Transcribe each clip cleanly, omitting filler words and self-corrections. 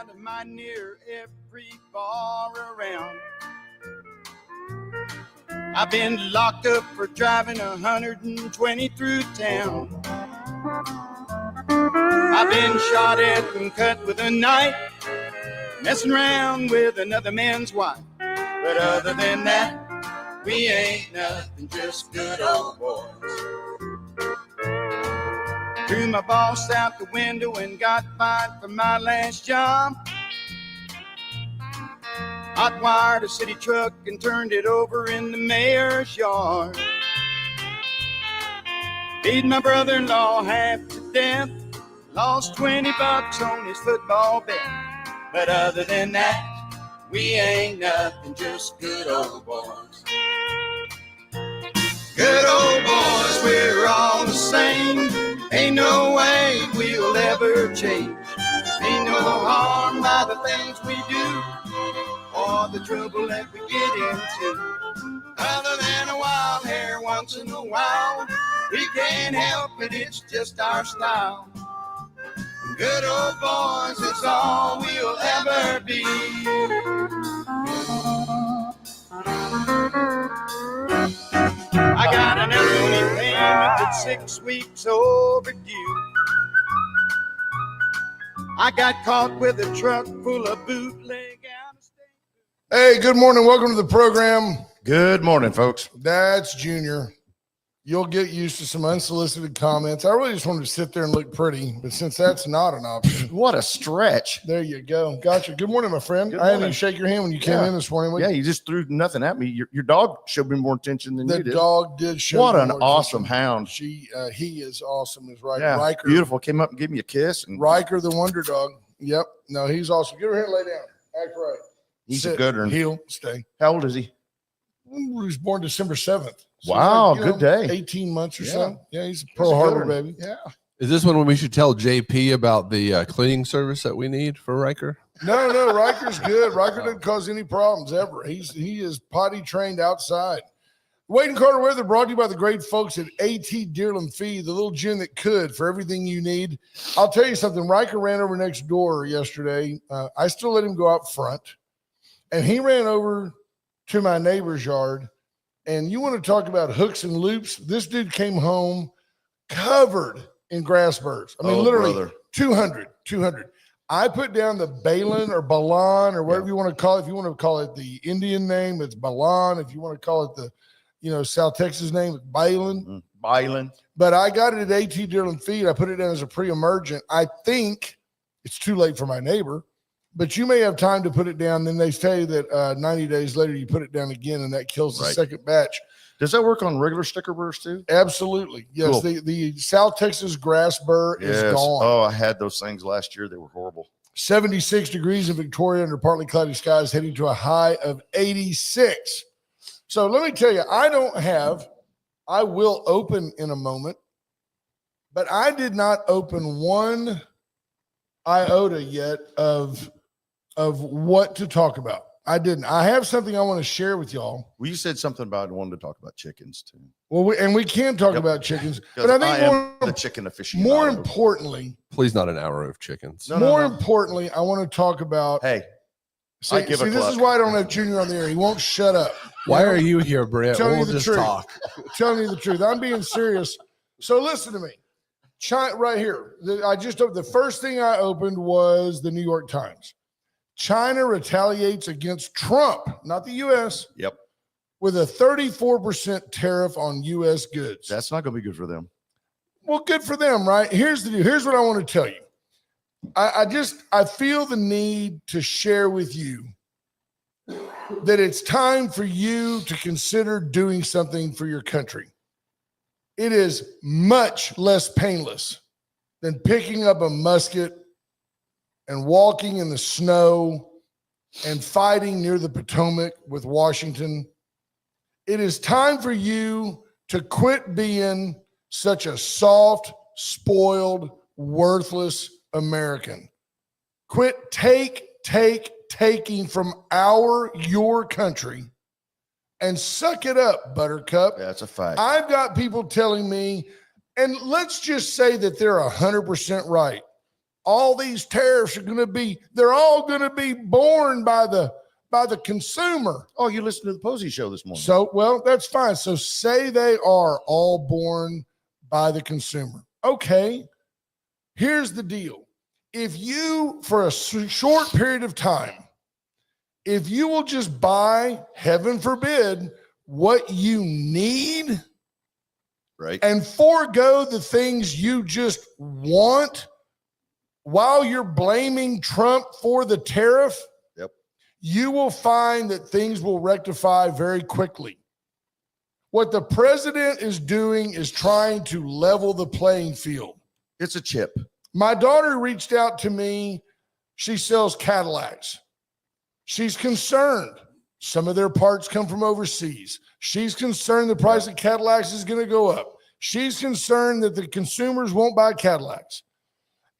out of my near every bar around. I've been locked up for driving 120 through town. I've been shot at and cut with a knife, messing around with another man's wife. But other than that, we ain't nothing, just good old boys. Threw my boss out the window and got fired from my last job. Hot wired a city truck and turned it over in the mayor's yard. Beat my brother-in-law half to death. Lost $20 on his football bet. But other than that, we ain't nothing, just good old boys. Good old boys, we're all the same. Ain't no way we'll ever change. Ain't no harm by the things we do or the trouble that we get into. Other than a wild hair once in a while, we can't help it, it's just our style. Good old boys is all we'll ever be. I got an alimony payment that's 6 weeks overdue. I got caught with a truck full of bootleg out of state. Hey, good morning. Welcome to the program. Good morning, folks. That's Junior. You'll get used to some unsolicited comments. I really just wanted to sit there and look pretty, but since that's not an option. What a stretch. There you go. Gotcha. Good morning, my friend. Good I had morning. to shake your hand when you came in this morning. Yeah, you just threw nothing at me. Your dog showed me more attention than you The did. dog did show What me an more awesome attention. hound. He is awesome. Is right. Yeah, Riker, beautiful. Came up and gave me a kiss. And Riker, the wonder dog. Yep. No, he's awesome. Get over here and lay down. Act right. he's Sit, a good one. Heel. Stay. How old is he? He was born December 7th. So Wow, he's good day. 18 months or Yeah. so. Yeah, he's a He's Pearl a good Harbor one. baby. Yeah. Is this when we should tell JP about the cleaning service that we need for Riker? No, Riker's good. Riker doesn't cause any problems ever. He is potty trained outside. Wade and Carter Weather brought to you by the great folks at AT Deerland Feed, the little gin that could for everything you need. I'll tell you something. Riker ran over next door yesterday. I still let him go out front, and he ran over to my neighbor's yard. And you want to talk about hooks and loops? This dude came home covered in grass burrs. I mean, literally brother. 200. I put down the Balin or Balan or whatever you want to call it. If you want to call it the Indian name, it's Balan. If you want to call it the, South Texas name, it's Balin. Byland. But I got it at AT Deerland Feed. I put it down as a pre-emergent. I think it's too late for my neighbor, but you may have time to put it down. Then they say that 90 days later, you put it down again, and that kills the Right. second batch. Does that work on regular sticker burrs too? Absolutely. Yes. Cool. The South Texas grass burr is gone. Oh, I had those things last year. They were horrible. 76 degrees in Victoria under partly cloudy skies, heading to a high of 86. So let me tell you, I will open in a moment, but I did not open one iota yet of what to talk about. I didn't. I have something I want to share with y'all. Well, you said something about wanting to talk about chickens too. Well, we can talk Yep. about chickens, Because but I think the chicken aficionado. more importantly, Please not an hour of chickens. No, more no. importantly, I want to talk about. Hey, See, I give a this cluck. is why I don't have Junior on the air. He won't shut up. Why are you here, Brett? Tell me We'll the just truth. talk. Telling you the truth. I'm being serious. So listen to me. China, right here. The first thing I opened was the New York Times. China retaliates against Trump, not the U.S., Yep. with a 34% tariff on U.S. goods. That's not going to be good for them. Well, good for them, right? Here's the deal. Here's what I want to tell you. I feel the need to share with you that it's time for you to consider doing something for your country. It is much less painless than picking up a musket and walking in the snow and fighting near the Potomac with Washington. It is time for you to quit being such a soft, spoiled, worthless American. Quit taking from your country and suck it up, Buttercup. That's a fact. I've got people telling me, and let's just say that they're 100% right. all these tariffs are going to be, they're all going to be borne by the consumer. Oh, you listened to the Posey show this morning. So, well, that's fine. So say they are all borne by the consumer. Okay, here's the deal. If you, for a short period of time, if you will just buy, heaven forbid, what you need, right, and forego the things you just want while you're blaming Trump for the tariff, yep, you will find that things will rectify very quickly. What the president is doing is trying to level the playing field. it's a chip. My daughter reached out to me. She sells Cadillacs. She's concerned. Some of their parts come from overseas. She's concerned the price of Cadillacs is going to go up. She's concerned that the consumers won't buy Cadillacs.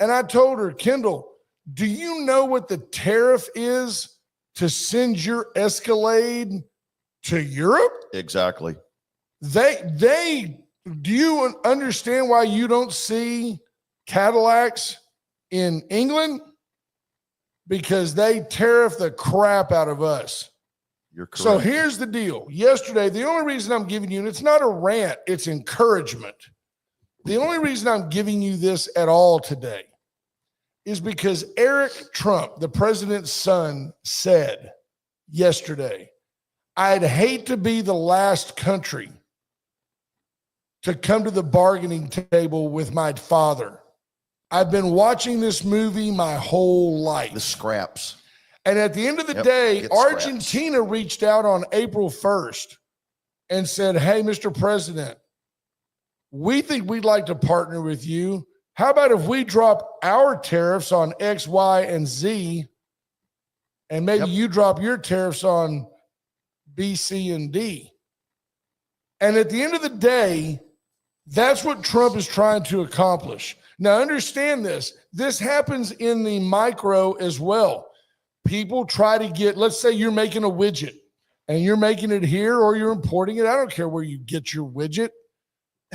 And I told her, Kendall, do you know what the tariff is to send your Escalade to Europe? Exactly. Do you understand why you don't see Cadillacs in England? Because they tariff the crap out of us. You're correct. So here's the deal. Yesterday, the only reason I'm giving you, and it's not a rant, it's encouragement. The only reason I'm giving you this at all today is because Eric Trump, the president's son, said yesterday, I'd hate to be the last country to come to the bargaining table with my father. I've been watching this movie my whole life. The scraps. And at the end of the day, get Argentina reached out on April 1st and said, hey, Mr. President, we think we'd like to partner with you. How about if we drop our tariffs on X, Y, and Z, and maybe you drop your tariffs on B, C, and D? And at the end of the day, that's what Trump is trying to accomplish. Now, understand this. This happens in the micro as well. People try to get, let's say you're making a widget and you're making it here or you're importing it. I don't care where you get your widget,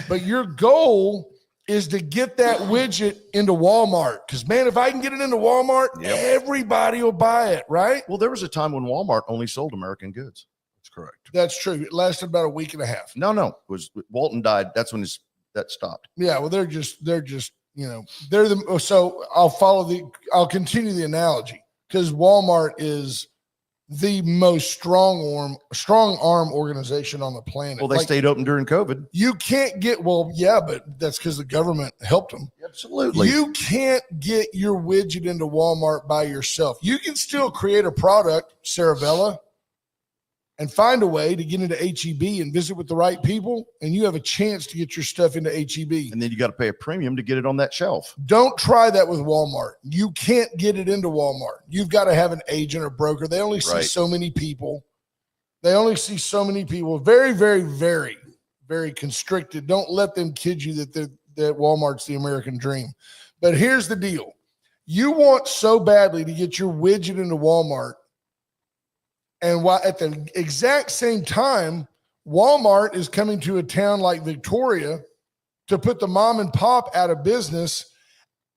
but your goal is to get that widget into Walmart. Because, man, if I can get it into Walmart, everybody will buy it, right? Well, there was a time when Walmart only sold American goods. That's correct. That's true. It lasted about a week and a half. No. It was Walton died. That's when that stopped. Yeah, well, they're just, so I'll continue the analogy because Walmart is the most strong arm organization on the planet. Well, they stayed open during COVID. You can't get, but that's because the government helped them. Absolutely. You can't get your widget into Walmart by yourself. You can still create a product, Saravella, and find a way to get into HEB and visit with the right people, and you have a chance to get your stuff into HEB. And then you got to pay a premium to get it on that shelf. Don't try that with Walmart. You can't get it into Walmart. You've got to have an agent or broker. They only see so many people. Very, very, very, very constricted. Don't let them kid you that Walmart's the American dream. But here's the deal. You want so badly to get your widget into Walmart, and while at the exact same time, Walmart is coming to a town like Victoria to put the mom and pop out of business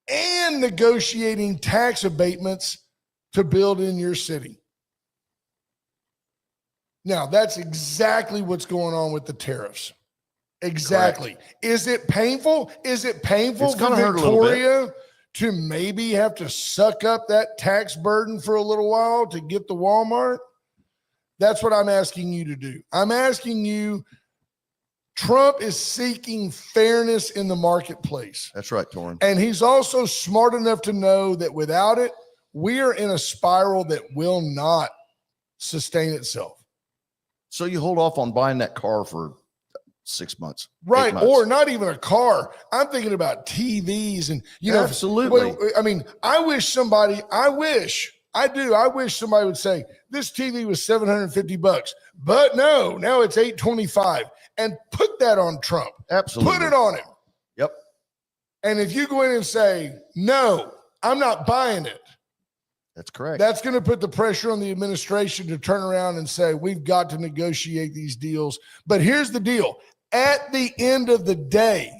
and negotiating tax abatements to build in your city. Now, that's exactly what's going on with the tariffs. Exactly. Correct. Is it painful? Is it painful for Victoria to maybe have to suck up that tax burden for a little while to get the Walmart? That's what I'm asking you to do. I'm asking you, Trump is seeking fairness in the marketplace. That's right, Torrin. And he's also smart enough to know that without it, we are in a spiral that will not sustain itself. So you hold off on buying that car for 6 months. Right. Or not even a car. I'm thinking about TVs and, absolutely. I mean, I wish somebody would say this TV was $750, but no, now it's $825, and put that on Trump. Absolutely. Put it on him. Yep. And if you go in and say, no, I'm not buying it. That's correct. That's going to put the pressure on the administration to turn around and say, we've got to negotiate these deals. But here's the deal. At the end of the day,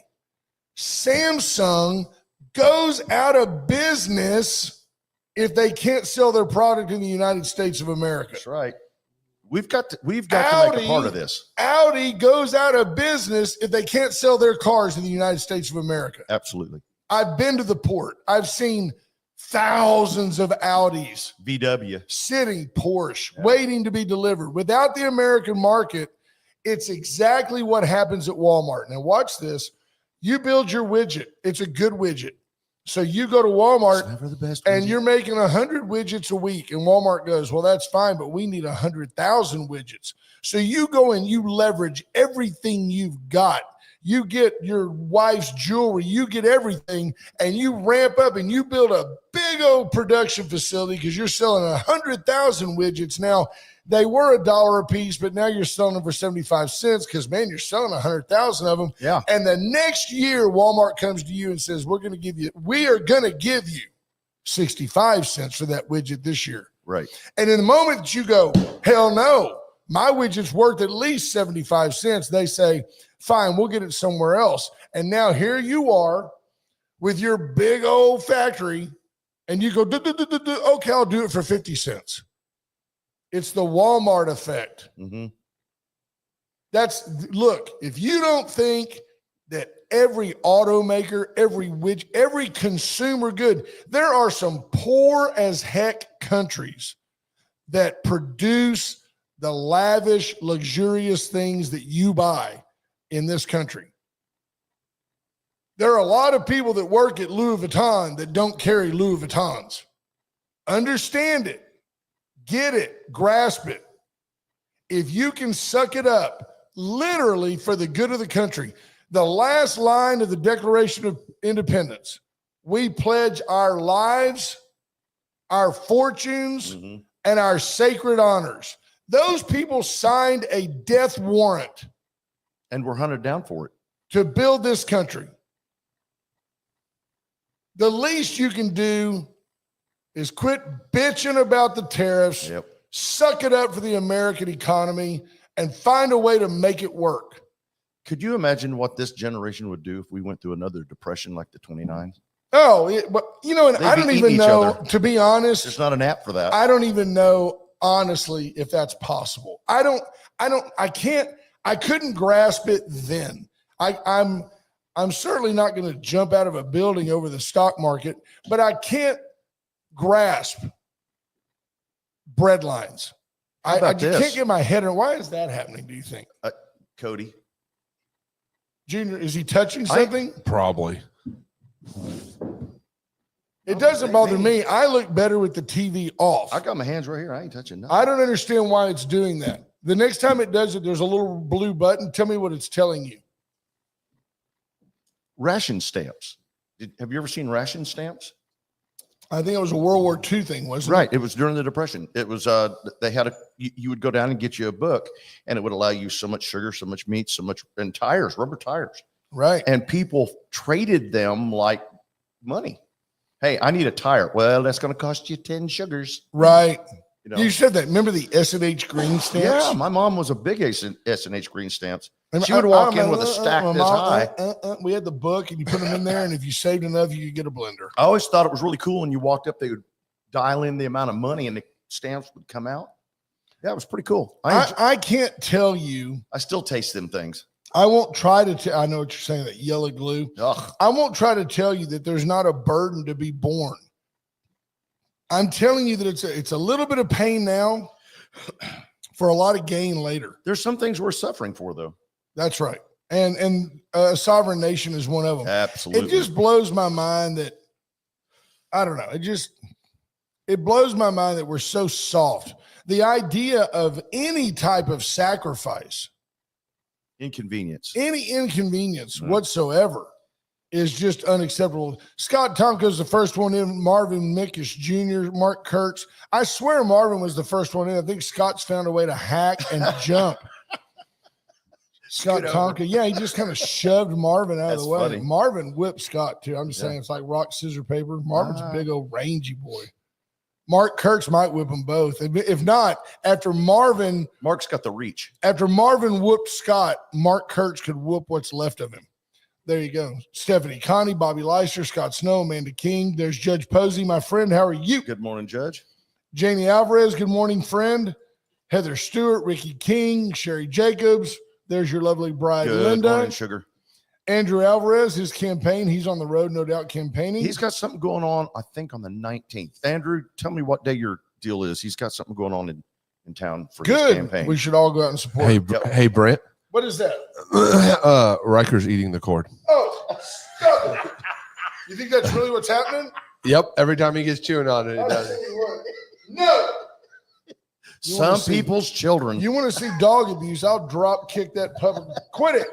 Samsung goes out of business if they can't sell their product in the United States of America. That's right. We've got to make a part of this. Audi goes out of business if they can't sell their cars in the United States of America. Absolutely. I've been to the port. I've seen thousands of Audis, VW, sitting Porsche, waiting to be delivered. Without the American market, it's exactly what happens at Walmart. Now watch this. You build your widget. It's a good widget. So you go to Walmart never the best and widget. you're making 100 widgets a week. And Walmart goes, well, that's fine, but we need 100,000 widgets. So you go and you leverage everything you've got. You get your wife's jewelry, you get everything, and you ramp up and you build a big old production facility because you're selling 100,000 widgets. Now, they were $1 a piece, but now you're selling them for 75 cents because, man, you're selling 100,000 of them. Yeah. And the next year, Walmart comes to you and says, we are going to give you 65 cents for that widget this year. Right. And in the moment that you go, hell no, my widget's worth at least 75 cents, they say, fine, we'll get it somewhere else. And now here you are with your big old factory, and you go, okay, I'll do it for 50 cents. It's the Walmart effect. Mm-hmm. Look, if you don't think that every automaker, every consumer good, there are some poor as heck countries that produce the lavish, luxurious things that you buy in this country. There are a lot of people that work at Louis Vuitton that don't carry Louis Vuittons. Understand it. Get it, grasp it. If you can suck it up, literally for the good of the country, the last line of the Declaration of Independence, we pledge our lives, our fortunes, and our sacred honors. Those people signed a death warrant. And we're hunted down for it. To build this country. The least you can do is quit bitching about the tariffs, suck it up for the American economy, and find a way to make it work. Could you imagine what this generation would do if we went through another depression like the 29? Oh, but and I don't even know, to be honest. There's not an app for that. I don't even know, honestly, if that's possible. I couldn't grasp it then. I'm certainly not going to jump out of a building over the stock market, but I can't grasp bread lines. I just can't get my head around. Why is that happening, do you think? Cody. Junior, is he touching something? Probably. It doesn't bother me. I look better with the TV off. I got my hands right here. I ain't touching nothing. I don't understand why it's doing that. The next time it does it, there's a little blue button. Tell me what it's telling you. Ration stamps. Have you ever seen ration stamps? I think it was a World War II thing, wasn't it? Right. It was during the Depression. It was, they had you would go down and get you a book, and it would allow you so much sugar, so much meat, so much, and tires, rubber tires. Right. And people traded them like money. Hey, I need a tire. Well, that's going to cost you 10 sugars. Right. You said that. Remember the S&H green stamps? Yeah, my mom was a big S&H green stamps. She would walk in with a stack this high. We had the book, and you put them in there, and if you saved enough, you could get a blender. I always thought it was really cool when you walked up, they would dial in the amount of money, and the stamps would come out. Yeah, it was pretty cool. I can't tell you. I still taste them things. I won't try to I know what you're saying, that yellow glue. Ugh. I won't try to tell you that there's not a burden to be born. I'm telling you that it's a little bit of pain now for a lot of gain later. There's some things we're suffering for, though. That's right. And a sovereign nation is one of them. Absolutely. It just blows my mind that, I don't know. It blows my mind that we're so soft. The idea of any type of sacrifice, any inconvenience whatsoever, is just unacceptable. Scott Tomko's the first one in, Marvin Mickish Jr., Mark Kurtz. I swear Marvin was the first one in. I think Scott's found a way to hack and jump. Scott Tomko. Yeah, he just kind of shoved Marvin out of the way. Funny. Marvin whipped Scott, too. I'm just saying it's like rock, scissors, paper. Marvin's a big old rangy boy. Mark Kurtz might whip them both. If not, Mark's got the reach. After Marvin whooped Scott, Mark Kurtz could whoop what's left of him. There you go. Stephanie Connie, Bobby Leister, Scott Snow, Amanda King. There's Judge Posey, my friend. How are you? Good morning, Judge. Janie Alvarez, good morning, friend. Heather Stewart, Ricky King, Sherry Jacobs. There's your lovely bride, Good Linda. morning, sugar. Andrew Alvarez, his campaign. He's on the road, no doubt, campaigning. He's got something going on, I think, on the 19th. Andrew, tell me what day your deal is. He's got something going on in town for his Good. campaign. We should all go out and support Hey, him. hey, Brent. What is that? Riker's eating the cord. Oh, stop it. You think that's really what's happening? Yep. Every time he gets chewing on it, he does it. No. Some people's children. You want to see dog abuse? I'll drop kick that puppy. Quit it.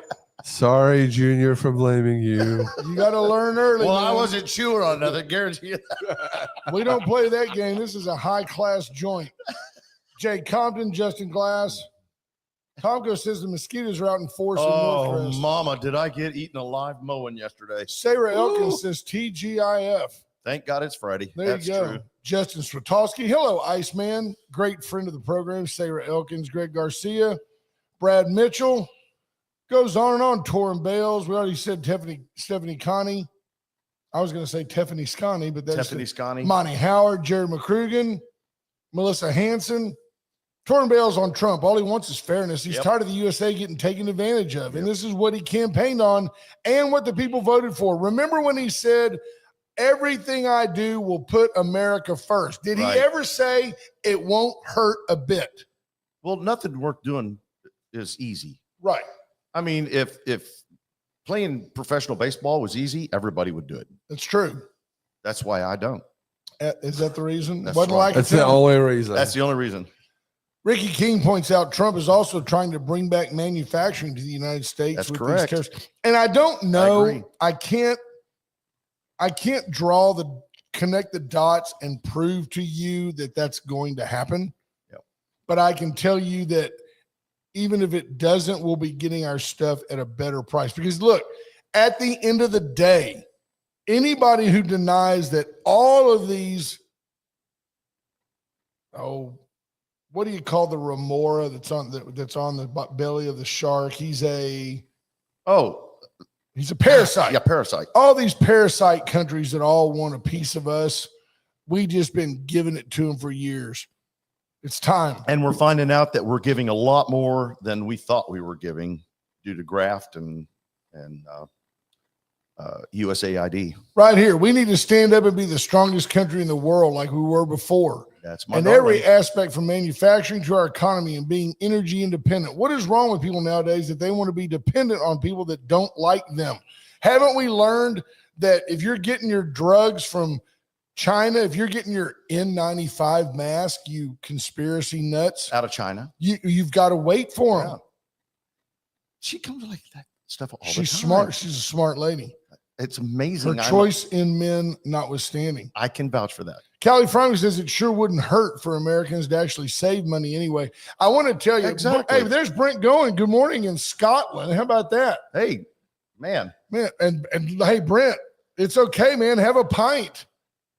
Sorry, Junior, for blaming you. You got to learn early. Well, man. I wasn't chewing on nothing, guarantee you. We don't play that game. This is a high-class joint. Jay Compton, Justin Glass. Tomko says the mosquitoes are out in force in Oh, Northwest. mama, did I get eaten alive mowing yesterday? Sarah Elkins says TGIF. Thank God it's Friday. There That's you go. true. Justin Swatowski. Hello, Iceman. Great friend of the program. Sarah Elkins, Greg Garcia, Brad Mitchell. Goes on and on. Torrin Bales. We already said Stephanie Connie. I was going to say Tiffany Scotty, but that's Tiffany Scotty. Monty Howard, Jared McCrugan, Melissa Hanson. Torrin Bales on Trump. All he wants is fairness. He's tired of the USA getting taken advantage of. And this is what he campaigned on and what the people voted for. Remember when he said, everything I do will put America first. Did he ever say it won't hurt a bit? Well, nothing worth doing is easy. Right. I mean, if playing professional baseball was easy, everybody would do it. That's true. That's why I don't. Is that the reason? That's Wasn't right. like That's it the then? only reason. That's the only reason. Ricky King points out Trump is also trying to bring back manufacturing to the United States. That's with correct. These tariffs. And I don't know. agree. I can't connect the dots and prove to you that that's going to happen. Yep. But I can tell you that even if it doesn't, we'll be getting our stuff at a better price. Because look, at the end of the day, anybody who denies that all of these, what do you call the remora that's on the belly of the shark? He's a parasite. Yeah, parasite. All these parasite countries that all want a piece of us, we just been giving it to them for years. It's time. And we're finding out that we're giving a lot more than we thought we were giving due to graft and USAID. Right here, we need to stand up and be the strongest country in the world like we were before. That's my And every aspect from manufacturing to our economy and being energy independent. What is wrong with people nowadays that they want to be dependent on people that don't like them? Haven't we learned that if you're getting your drugs from China, if you're getting your N95 mask, you conspiracy nuts, out of China. You've got to wait for them. Yeah. She comes like that stuff all the time. She's smart. She's a smart lady. It's amazing. Her choice in men notwithstanding. I can vouch for that. Callie Frank says it sure wouldn't hurt for Americans to actually save money anyway. I want to tell you, Exactly. hey, there's Brent going. Good morning in Scotland. How about that? Hey, man. And hey, Brent, it's okay, man. Have a pint.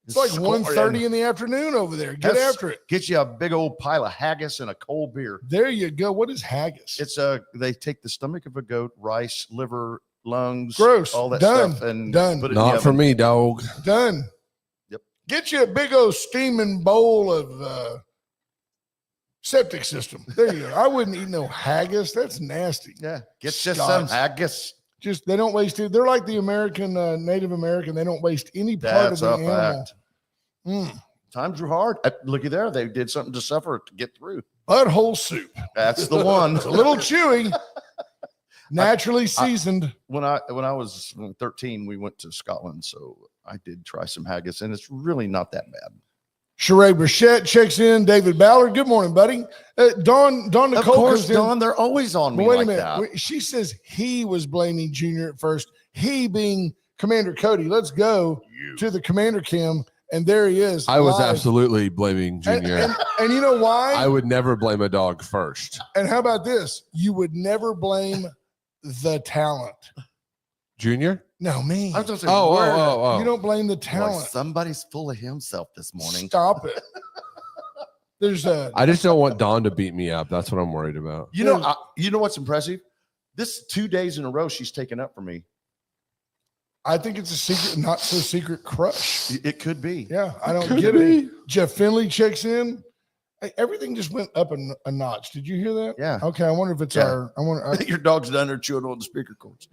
It's like 1:30 in the afternoon over there. Get after it. Get you a big old pile of haggis and a cold beer. There you go. What is haggis? It's they take the stomach of a goat, rice, liver, lungs, Gross. all that Done. stuff, and Done. put it in the Not for oven. me, dog. Done. Yep. Get you a big old steaming bowl of septic system. There you go. I wouldn't eat no haggis. That's nasty. Yeah, get Scots. you some haggis. Just they don't waste it. They're like the American Native American. They don't waste any part That's of a the animal. fact. Times were hard. Looky there, they did something to suffer to get through. Butthole soup. That's the one. It's a little chewy. Naturally seasoned. When I was 13, we went to Scotland, so I did try some haggis, and it's really not that bad. Sheree Burchette checks in. David Ballard. Good morning, buddy. Dawn Nicole. Of course, comes in. Dawn, they're always on me Wait a like minute. that. She says he was blaming Junior at first. He being Commander Cody. Let's go to the Commander Cam, and there he is. I was live. absolutely blaming Junior. And you know why? I would never blame a dog first. And how about this? You would never blame the talent. Junior? No, me. I was just Oh. You don't blame the Boy, talent. somebody's full of himself this morning. Stop it. There's a I just don't want Dawn to beat me up. That's what I'm worried about. You know what's impressive? This 2 days in a row she's taken up for me. I think it's a secret, not so secret crush. It could be. Yeah, I don't Could get be. it. Jeff Finley checks in. Hey, everything just went up a notch. Did you hear that? Yeah. Okay, I wonder if it's Yeah. our. Your dog's down there chewing on the speaker cords.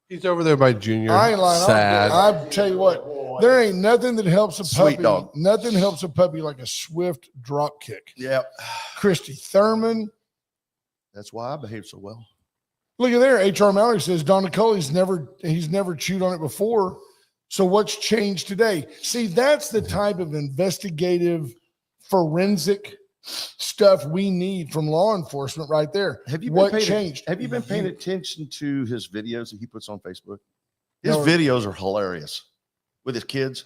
He's over there by Junior. I ain't lying. Sad. I tell you what, there ain't nothing that helps a Sweet puppy. dog. Nothing helps a puppy like a swift drop kick. Yeah. Christy Thurman. That's why I behave so well. Look at there. H.R. Mallory says Don Nicole, he's never chewed on it before. So what's changed today? See, that's the type of investigative forensic stuff we need from law enforcement right there. Have you what been paying, changed? Have you been paying attention to his videos that he puts on Facebook? His No. videos are hilarious with his kids.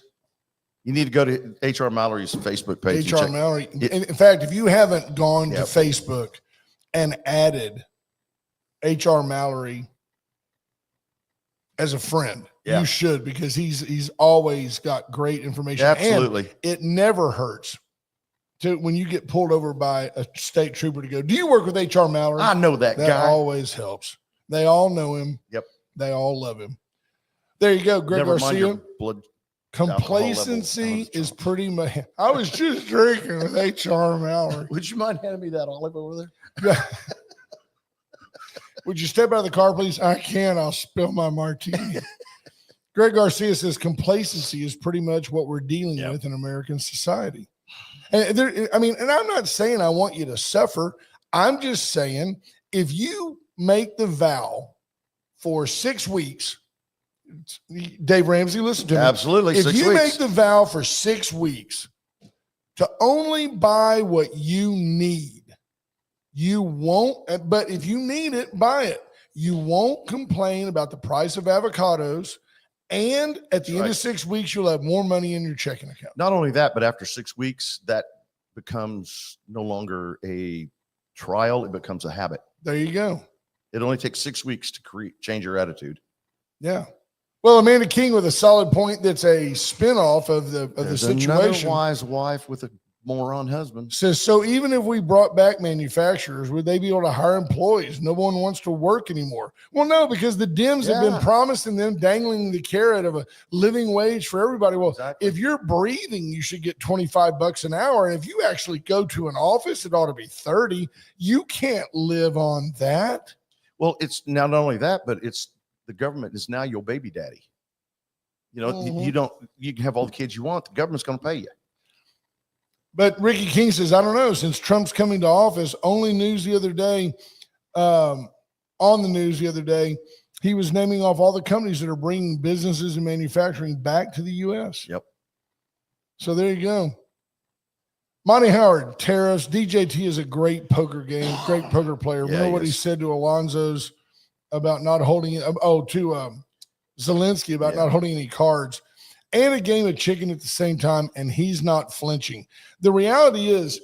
You need to go to H.R. Mallory's Facebook page. and H.R. check- Mallory. It- in fact, if you haven't gone to Yep. Facebook and added H.R. Mallory as a friend, Yeah. you should, because he's always got great information. Absolutely. And it never hurts to when you get pulled over by a state trooper to go, do you work with H.R. Mallory? I know that That guy. always helps. They all know him. Yep. They all love him. There you go, Greg Never mind Garcia. your blood. Complacency level. is pretty much. I was just drinking with H.R. Mallory. Would you mind handing me that olive over there? Would you step out of the car, please? I can. I'll spill my martini. Greg Garcia says complacency is pretty much what we're dealing Yep. with in American society. And and I'm not saying I want you to suffer. I'm just saying if you make the vow for 6 weeks, Dave Ramsey, listen to me. Absolutely. If 6 you weeks. make the vow for 6 weeks to only buy what you need, you won't, but if you need it, buy it. You won't complain about the price of avocados. And at the end Right. of 6 weeks, you'll have more money in your checking account. Not only that, but after 6 weeks, that becomes no longer a trial. It becomes a habit. There you go. It only takes 6 weeks to change your attitude. Yeah. Well, Amanda King with a solid point that's a spinoff of the There's situation. another wise wife with a moron husband. Says, so even if we brought back manufacturers, would they be able to hire employees? No one wants to work anymore. Well, no, because the Dems have been Yeah. promising them, dangling the carrot of a living wage for everybody. Well, Exactly. if you're breathing, you should get $25 an hour. And if you actually go to an office, it ought to be 30. You can't live on that. Well, it's not only that, but it's the government is now your baby daddy. You know, Mhm. you can have all the kids you want. The government's going to pay you. But Ricky King says, I don't know, since Trump's coming to office, only news the other day, on the news the other day, he was naming off all the companies that are bringing businesses and manufacturing back to the U.S. Yep. So there you go. Monty Howard, Tariffs. DJT is a great poker game, great poker player. Yeah, Remember he what he is. said to Alonzo's about not holding it? To Zelensky about Yeah. not holding any cards, and a game of chicken at the same time, and he's not flinching. The reality is,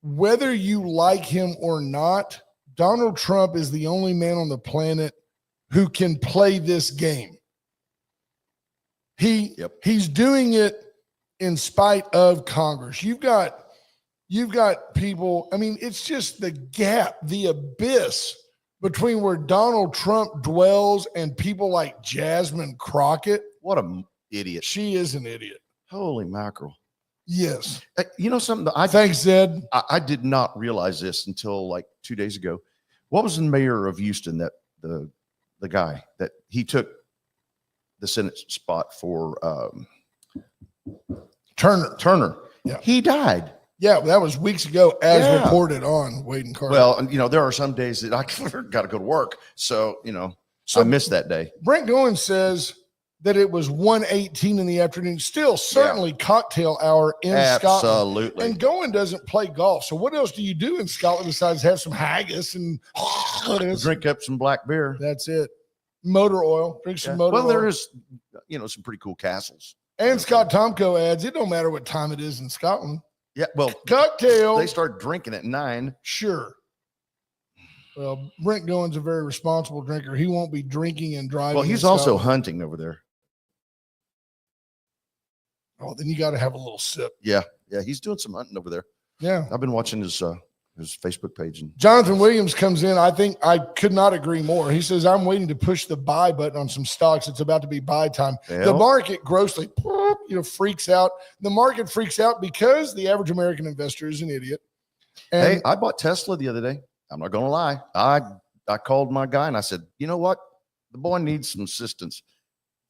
whether you like him or not, Donald Trump is the only man on the planet who can play this game. He's doing it in spite of Congress. You've got people, I mean, it's just the gap, the abyss between where Donald Trump dwells and people like Jasmine Crockett. What a idiot. She is an idiot. Holy mackerel. Yes. You know something that Thanks, Zed. I did not realize this until like 2 days ago. What was the mayor of Houston, that the guy that he took the Senate spot for Turner. Yeah. He died. Yeah, that was weeks ago, as Yeah. reported on Wade and Carter. Well, and, you know, there are some days that I got to go to work. So, you know, So I missed that day. Brent Goins says that it was 1:18 in the afternoon. Still, certainly cocktail hour in Scotland. Absolutely. And Goin doesn't play golf. So what else do you do in Scotland besides have some haggis and Drink up some black beer. That's it. Motor oil. Drink some motor Well, oil. there is, you know, some pretty cool castles. And Scott Tomko adds, it don't matter what time it is in Scotland. Yeah. Well, Cocktail. they start drinking at 9. Sure. Well, Brent Goins a very responsible drinker. He won't be drinking and driving. Well, he's in also Scotland. hunting over there. Oh, then you got to have a little sip. Yeah. Yeah. He's doing some hunting over there. Yeah. I've been watching his his Facebook page. And Jonathan Williams comes in. I think I could not agree more. He says, I'm waiting to push the buy button on some stocks. It's about to be buy time. The Well, market grossly, freaks out. The market freaks out because the average American investor is an idiot. And hey, I bought Tesla the other day. I'm not going to lie. I called my guy and I said, you know what? The boy needs some assistance.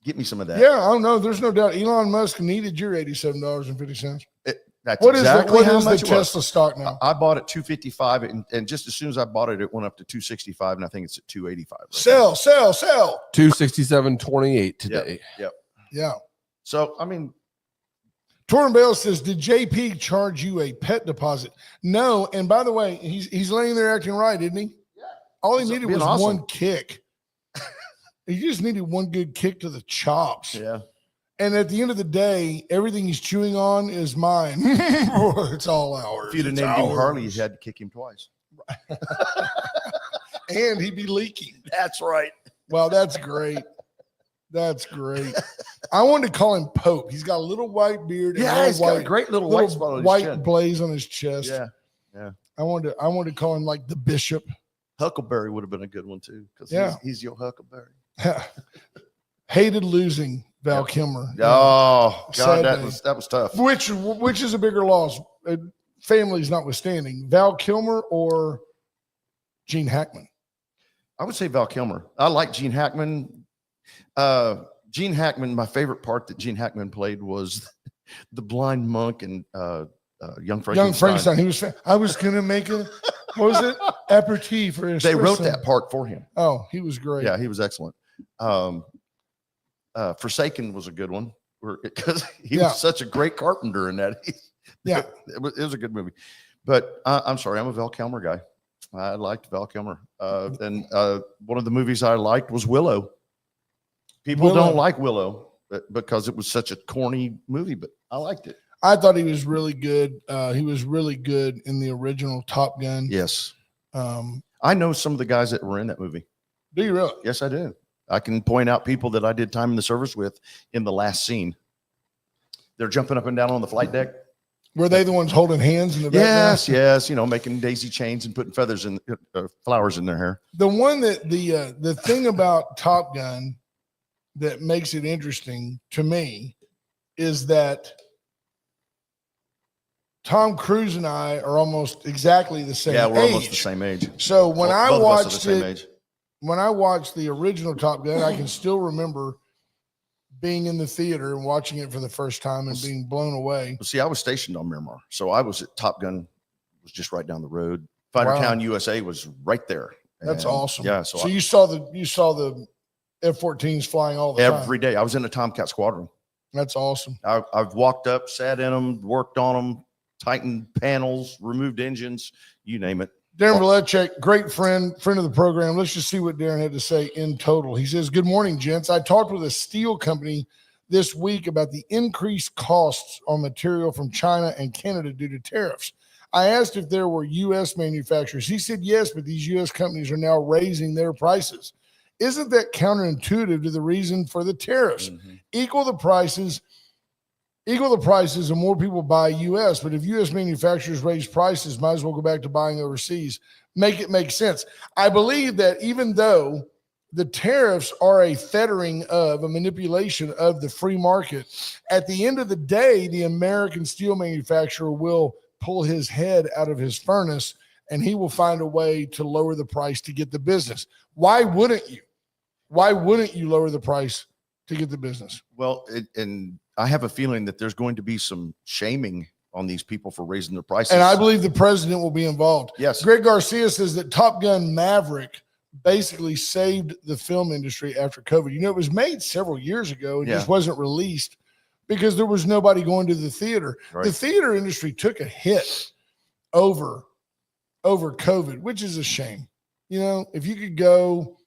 Get me some of that. yeah, I don't know. There's no doubt Elon Musk needed your $87.50. That's What is exactly how the much it was. Tesla stock now? I bought it 255, and just as soon as I bought it, it went up to 265, and I think it's at 285. Right Sell. 267.28 today. Yep. Yeah. So I mean, Torrin Bale says, did JP charge you a pet deposit? No. And by the way, he's laying there acting right, isn't he? Yeah. All he He's needed being was awesome. one kick. He just needed one good kick to the chops. yeah. And at the end of the day, everything he's chewing on is mine. It's all ours. If you'd have It's named him ours. Harley, you had to kick him twice. And he'd be leaking. That's right. Well, that's great. That's great. I wanted to call him Pope. He's got a little white beard. and a Yeah, little he's got a white, great little white spot on his white chin. blaze on his chest. Yeah. I wanted to call him like the bishop. Huckleberry would have been a good one too, because Yeah. he's your Huckleberry. Hated losing Val Kilmer. Oh God, Sad that day. was tough. Which is a bigger loss? Families notwithstanding, Val Kilmer or Gene Hackman? I would say Val Kilmer. I like Gene Hackman. Gene Hackman, my favorite part that Gene Hackman played was the blind monk and Young Frankenstein. Young Frankenstein. I was gonna make a what was it? Aperitif for They wrote espresso. that part for him. Oh, he was great. Yeah, he was excellent. Forsaken was a good one because he Yeah. was such a great carpenter in that. Yeah. It was a good movie. But I'm sorry, I'm a Val Kilmer guy. I liked Val Kilmer. And one of the movies I liked was Willow. People Willow. don't like Willow because it was such a corny movie, but I liked it. I thought he was really good. He was really good in the original Top Gun. Yes. Do I know some of the guys that were in that movie. you really? Yes, I do. I can point out people that I did time in the service with in the last scene. They're jumping up and down on the flight deck. Were they the ones holding hands in the background? Yes. You know, making daisy chains and putting feathers in flowers in their hair. The one that the thing about Top Gun that makes it interesting to me is that Tom Cruise and I are almost exactly the same Yeah, we're age. almost the same age. So when I Both of us are the watched same it, age. when I watched the original Top Gun, I can still remember being in the theater and watching it for the first time and being blown away. Well, see, I was stationed on Miramar, so I was at Top Gun, was just right down the road. Fighter Wow. Town, USA was right there. That's And, awesome. Yeah, So you saw the F-14s flying all the time. every day I was in a Tomcat squadron. That's awesome. I've walked up, sat in them, worked on them, tightened panels, removed engines, you name it. Darren Valechek, great friend of the program. Let's just see what Darren had to say in total. He says, good morning, gents. I talked with a steel company this week about the increased costs on material from China and Canada due to tariffs. I asked if there were U.S. manufacturers. He said yes, but these U.S. companies are now raising their prices. Isn't that counterintuitive to the reason for the tariffs? Mhm. Equal the prices and more people buy U.S. But if U.S. manufacturers raise prices, might as well go back to buying overseas. Make it make sense. I believe that even though the tariffs are a fettering of a manipulation of the free market, at the end of the day, the American steel manufacturer will pull his head out of his furnace and he will find a way to lower the price to get the business. Why wouldn't you? Why wouldn't you lower the price to get the business? Well, and I have a feeling that there's going to be some shaming on these people for raising their prices. And I believe the president will be involved. Yes. Greg Garcia says that Top Gun Maverick basically saved the film industry after COVID. You know, it was made several years ago. It just wasn't released because there was nobody going to the theater. Right. The theater industry took a hit over COVID, which is a shame. You know, if you could go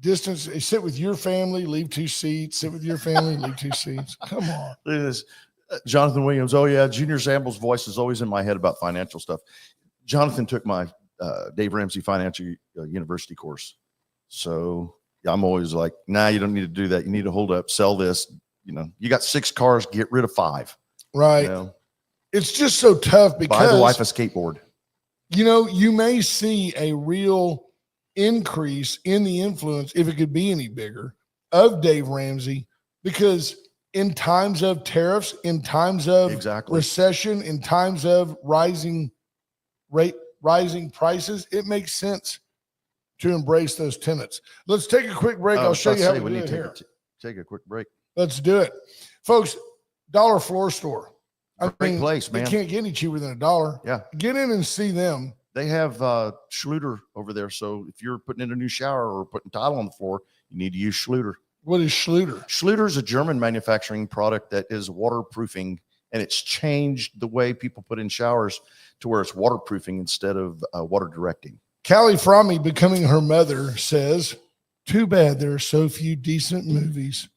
distance, sit with your family, leave 2 seats, sit with your family, leave 2 seats. Come on. Look at this. Jonathan Williams. Oh, yeah. Junior Zamble's voice is always in my head about financial stuff. Jonathan took my Dave Ramsey Financial University course. So yeah, I'm always like, nah, you don't need to do that. You need to hold up, sell this. You know, you got 6 cars, get rid of 5. Right. You know? It's just so tough because Buy the wife a skateboard. You may see a real increase in the influence, if it could be any bigger, of Dave Ramsey, because in times of tariffs, in times of recession, in times of rising prices, it makes sense to embrace those tenets. Let's take a quick break. I'll show you how we do it here. Take a quick break. Let's do it. Folks, Dollar Floor Store. Great place, man. You can't get any cheaper than $1. Yeah. Get in and see them. They have Schluter over there. So if you're putting in a new shower or putting tile on the floor, you need to use Schluter. What is Schluter? Schluter is a German manufacturing product that is waterproofing, and it's changed the way people put in showers to where it's waterproofing instead of water directing. Callie Fromme, becoming her mother, says, too bad there are so few decent movies.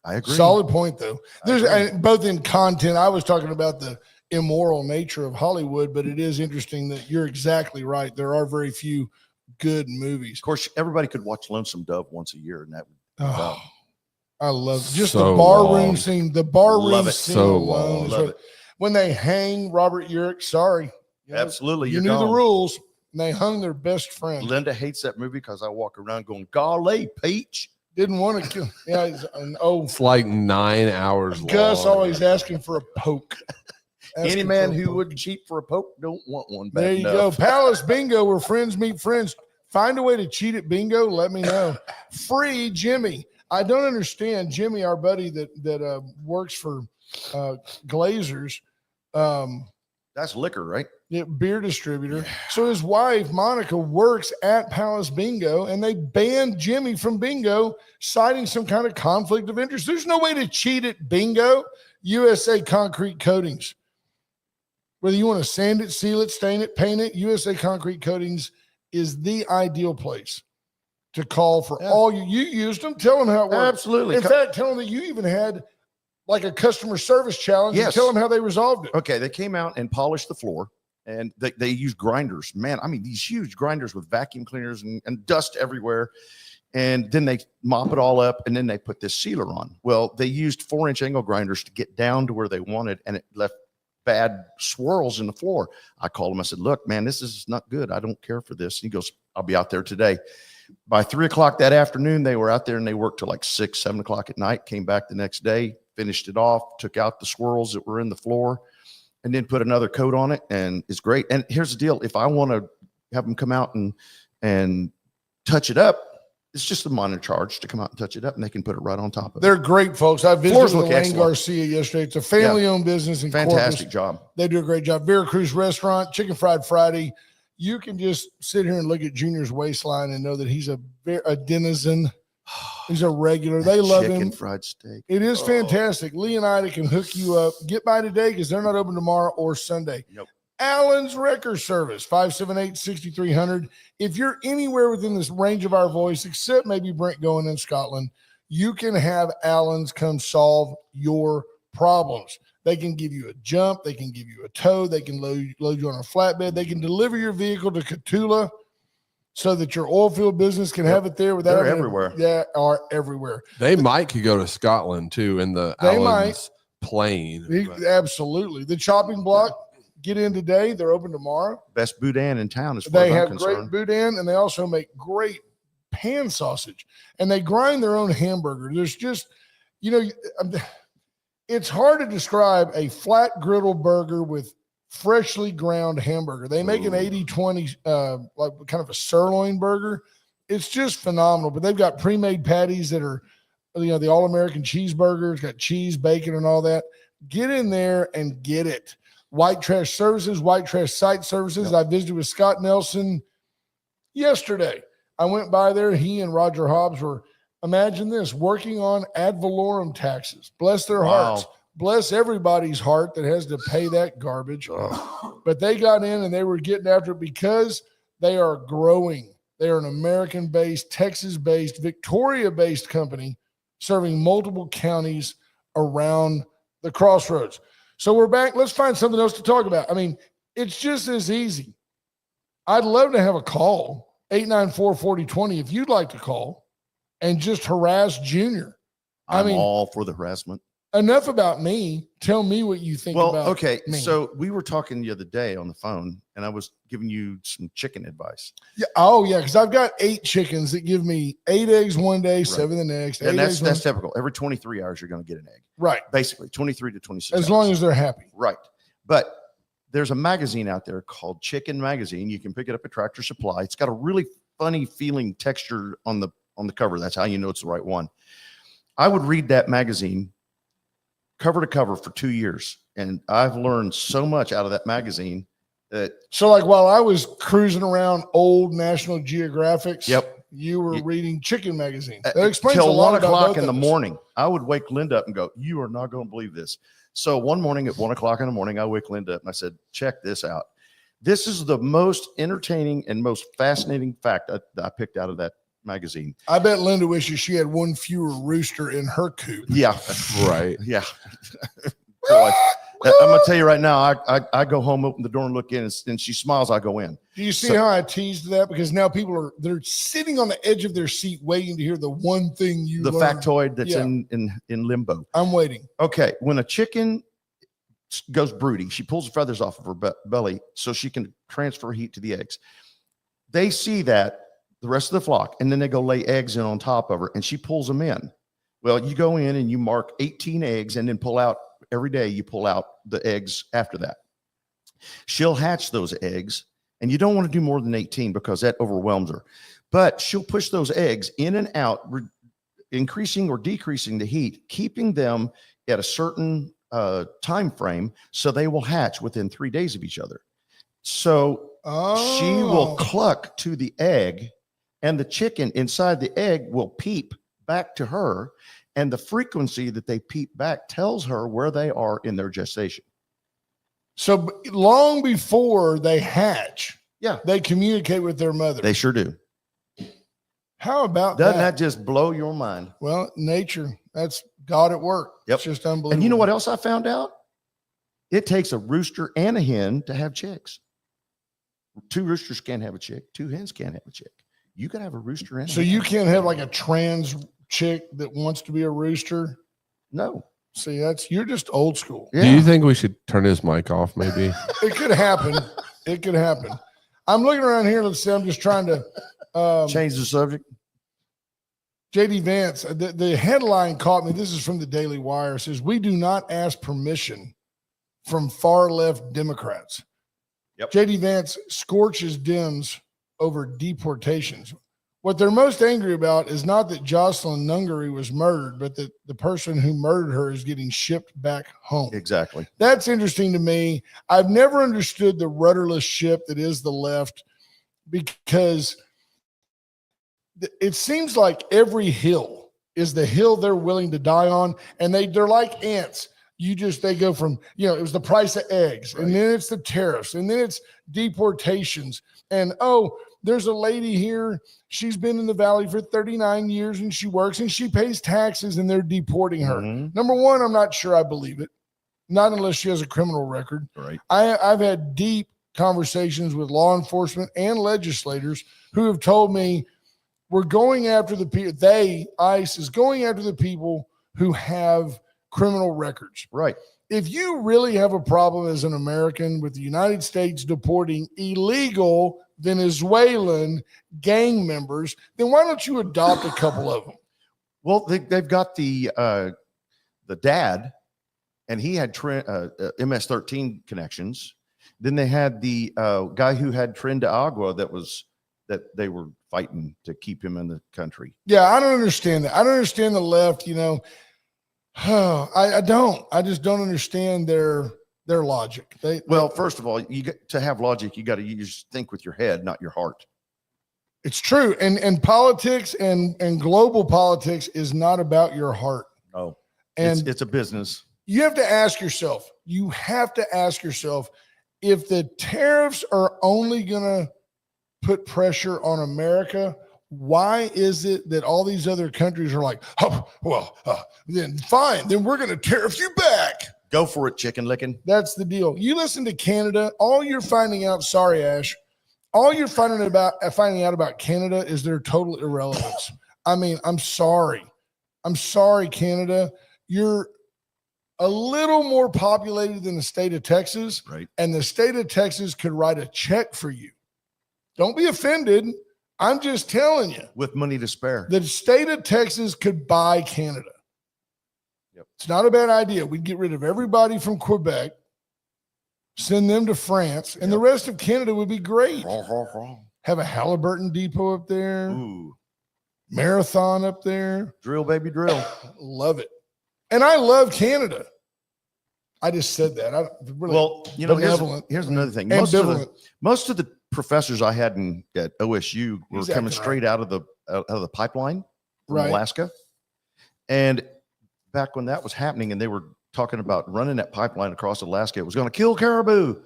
I agree. Solid point, though. There's both in content. I was talking about the immoral nature of Hollywood, but it is interesting that you're exactly right. There are very few good movies. Of course, everybody could watch Lonesome Dove once a year, and that would I love just so the bar long. room scene. The bar room Love it. scene So alone long. is Love what- it. when they hang Robert Urich. Sorry, Absolutely. you You're knew the gone. rules. And they hung their best friend. Linda hates that movie because I walk around going, golly, Peach. Didn't want to kill. Yeah, It's like 9 hours Gus long. always asking for a poke. Any Asking man for a who poke. wouldn't cheat for a poke don't want one. Bad There you enough. go. Palace Bingo, where friends meet friends. Find a way to cheat at bingo. Let me know. Free Jimmy. I don't understand. Jimmy, our buddy that works for Glazers, That's liquor, right? beer distributor. So his wife, Monica, works at Palace Bingo, and they banned Jimmy from bingo, citing some kind of conflict of interest. There's no way to cheat at bingo. USA Concrete Coatings. Whether you want to sand it, seal it, stain it, paint it, USA Concrete Coatings is the ideal place to call for all you used them. Tell them how it works. Absolutely. In fact, tell them that you even had like a customer service challenge. Yes. And tell them how they resolved it. Okay, they came out and polished the floor, and they used grinders. Man, I mean, these huge grinders with vacuum cleaners and dust everywhere. And then they mop it all up, and then they put this sealer on. Well, they used 4-inch angle grinders to get down to where they wanted, and it left bad swirls in the floor. I called him. I said, look, man, this is not good. I don't care for this. He goes, I'll be out there today. By 3:00 that afternoon, they were out there, and they worked till like 6, 7 o'clock at night, came back the next day, finished it off, took out the swirls that were in the floor, and then put another coat on it, and it's great. And here's the deal. If I want to have them come out and touch it up, it's just a minor charge to come out and touch it up, and they can put it right on top of it. They're great folks. I visited Floors with look Elaine excellent. Garcia yesterday. It's a family-owned business in Fantastic Corpus. job. They do a great job. Veracruz Restaurant, Chicken Fried Friday. You can just sit here and look at Junior's waistline and know that he's a denizen. He's a regular. They love Chicken him. fried steak. It is fantastic. Lee and Ida can hook you up. Get by today because they're not open tomorrow or Sunday. Nope. Allen's Wrecker Service, 578-6300. If you're anywhere within this range of our voice, except maybe Brent going in Scotland, you can have Allen's come solve your problems. They can give you a jump. They can give you a tow. They can load you on a flatbed. They can deliver your vehicle to Catula so that your oil field business can have it there without They're having everywhere. Yeah, are everywhere. They might could go to Scotland too in the They Allen's plane. Absolutely. The chopping block, get in today. They're open tomorrow. Best boudin in town as far They as I'm have concerned. great boudin, and they also make great pan sausage, and they grind their own hamburger. There's just, it's hard to describe a flat griddle burger with freshly ground hamburger. They make an 80-20, like kind of a sirloin burger. It's just phenomenal, but they've got pre-made patties that are, the all-American cheeseburger. It's got cheese, bacon, and all that. Get in there and get it. White Trash Services, White Trash Site Services. I visited with Scott Nelson yesterday. I went by there. He and Roger Hobbs were, imagine this, working on ad valorem taxes. Bless their hearts. Bless everybody's heart that has to pay that garbage. But they got in and they were getting after it because they are growing. They are an American-based, Texas-based, Victoria-based company serving multiple counties around the crossroads. So we're back. Let's find something else to talk about. I mean, it's just as easy. I'd love to have a call, 894-4020, if you'd like to call and just harass Junior. I'm all for the harassment. enough about me. Tell me what you think Well, about okay. me. So we were talking the other day on the phone, and I was giving you some chicken advice. Yeah. Oh, yeah. Because I've got 8 chickens that give me 8 eggs one day, Right. 7 the next. And 8 that's eggs typical. Every 23 hours, you're going to get an egg. right. Basically, 23 to 26 As long hours. as they're happy. Right. But there's a magazine out there called Chicken Magazine. You can pick it up at Tractor Supply. It's got a really funny feeling texture on the cover. That's how you know it's the right one. I would read that magazine cover to cover for 2 years. And I've learned so much out of that magazine that So, like, while I was cruising around old National Geographics, Yep. you were You- reading Chicken Magazine. That explains a till lot 1 about o'clock both in the of us. morning, I would wake Linda up and go, "You are not going to believe this." So one morning at 1 o'clock in the morning, I wake Linda up and I said, "Check this out. This is the most entertaining and most fascinating fact that I picked out of that magazine." I bet Linda wishes she had one fewer rooster in her coop. Yeah. Right. Yeah. Boy, I'm going to tell you right now, I go home, open the door and look in, and she smiles. I go in. Do you see So- how I teased that? Because now they're sitting on the edge of their seat waiting to hear the one thing you The learned. factoid that's Yeah. in limbo. I'm waiting. Okay. When a chicken goes broody, she pulls the feathers off of her belly so she can transfer heat to the eggs. They see that, the rest of the flock, and then they go lay eggs in on top of her, and she pulls them in. Well, you go in and you mark 18 eggs and then pull out every day. You pull out the eggs after that. She'll hatch those eggs, and you don't want to do more than 18 because that overwhelms her. But she'll push those eggs in and out, increasing or decreasing the heat, keeping them at a certain time frame so they will hatch within 3 days of each other. So Oh, she will cluck to the egg, and the chicken inside the egg will peep back to her, and the frequency that they peep back tells her where they are in their gestation. So long before they hatch, Yeah, they communicate with their mother. they sure do. How about Doesn't that? that just blow your mind? Well, nature, that's God at work. Yep. It's just unbelievable. And you know what else I found out? It takes a rooster and a hen to have chicks. 2 roosters can't have a chick. 2 hens can't have a chick. You got to have a rooster and a So hen. you can't have like a trans chick that wants to be a rooster. No. See, you're just old school. Yeah. Do you think we should turn his mic off? Maybe. It could happen. It could happen. I'm looking around here. Let's see. I'm just trying to Change the subject? JD Vance, the headline caught me. This is from the Daily Wire. It says, "We do not ask permission from far left Democrats." Yep. JD Vance scorches Dems over deportations. What they're most angry about is not that Jocelyn Nungary was murdered, but that the person who murdered her is getting shipped back home. Exactly. That's interesting to me. I've never understood the rudderless ship that is the left, because it seems like every hill is the hill they're willing to die on, and they're like ants. They go from, it was the price of eggs, Right. and then it's the tariffs, and then it's deportations, and there's a lady here, she's been in the valley for 39 years and she works and she pays taxes, and they're deporting her. Mhm. Number one, I'm not sure I believe it, not unless she has a criminal record. Right. I've had deep conversations with law enforcement and legislators who have told me we're going after the people. ICE is going after the people who have criminal records. Right. If you really have a problem as an American with the United States deporting illegal Venezuelan gang members, then why don't you adopt a couple of them? Well, they've got the dad, and he had MS-13 connections. Then they had the guy who had Tren de Agua that they were fighting to keep him in the country. Yeah, I don't understand that. I don't understand the left, I don't. I just don't understand their logic. Well, first of all, to have logic, you got to think with your head, not your heart. It's true. And politics and global politics is not about your heart. No, And it's a business. you have to ask yourself, if the tariffs are only going to put pressure on America, why is it that all these other countries are like, then fine, then we're going to tariff you back? Go for it, chicken licking. That's the deal. You listen to Canada, all you're finding out, sorry, Ash, all you're finding out about Canada is their total irrelevance. I mean, I'm sorry, Canada. a little more populated than the state of Texas, Right. and the state of Texas could write a check for you. Don't be offended. I'm just telling you. With money to spare. The state of Texas could buy Canada. Yep. It's not a bad idea. We'd get rid of everybody from Quebec, send them to France, and the rest of Canada would be great. Have a Halliburton depot up there, Ooh. Marathon up there. Drill, baby, drill. Love it. And I love Canada. I just said that. I really Well, you know, benevolent. here's another thing. Ambivalent. Most of the professors I had at OSU were Exactly coming right. straight out of the pipeline from Right. Alaska. And back when that was happening and they were talking about running that pipeline across Alaska, it was going to kill caribou.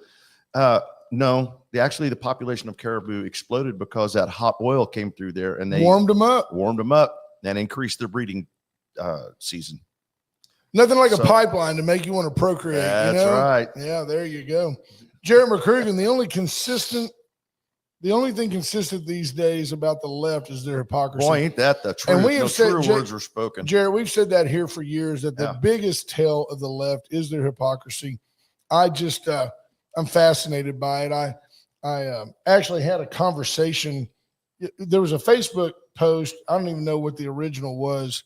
No, actually the population of caribou exploded because that hot oil came through there and they Warmed them up. and increased their breeding season. Nothing like So- a pipeline to make you want to procreate. That's you know? right. Yeah, there you go. Jared McCrugan, the only thing consistent these days about the left is their hypocrisy. Boy, ain't that the truth? we have No said, truer Jay- words were spoken. Jared, we've said that here for years, that the Yeah. biggest tell of the left is their hypocrisy. I just, I'm fascinated by it. I actually had a conversation. There was a Facebook post. I don't even know what the original was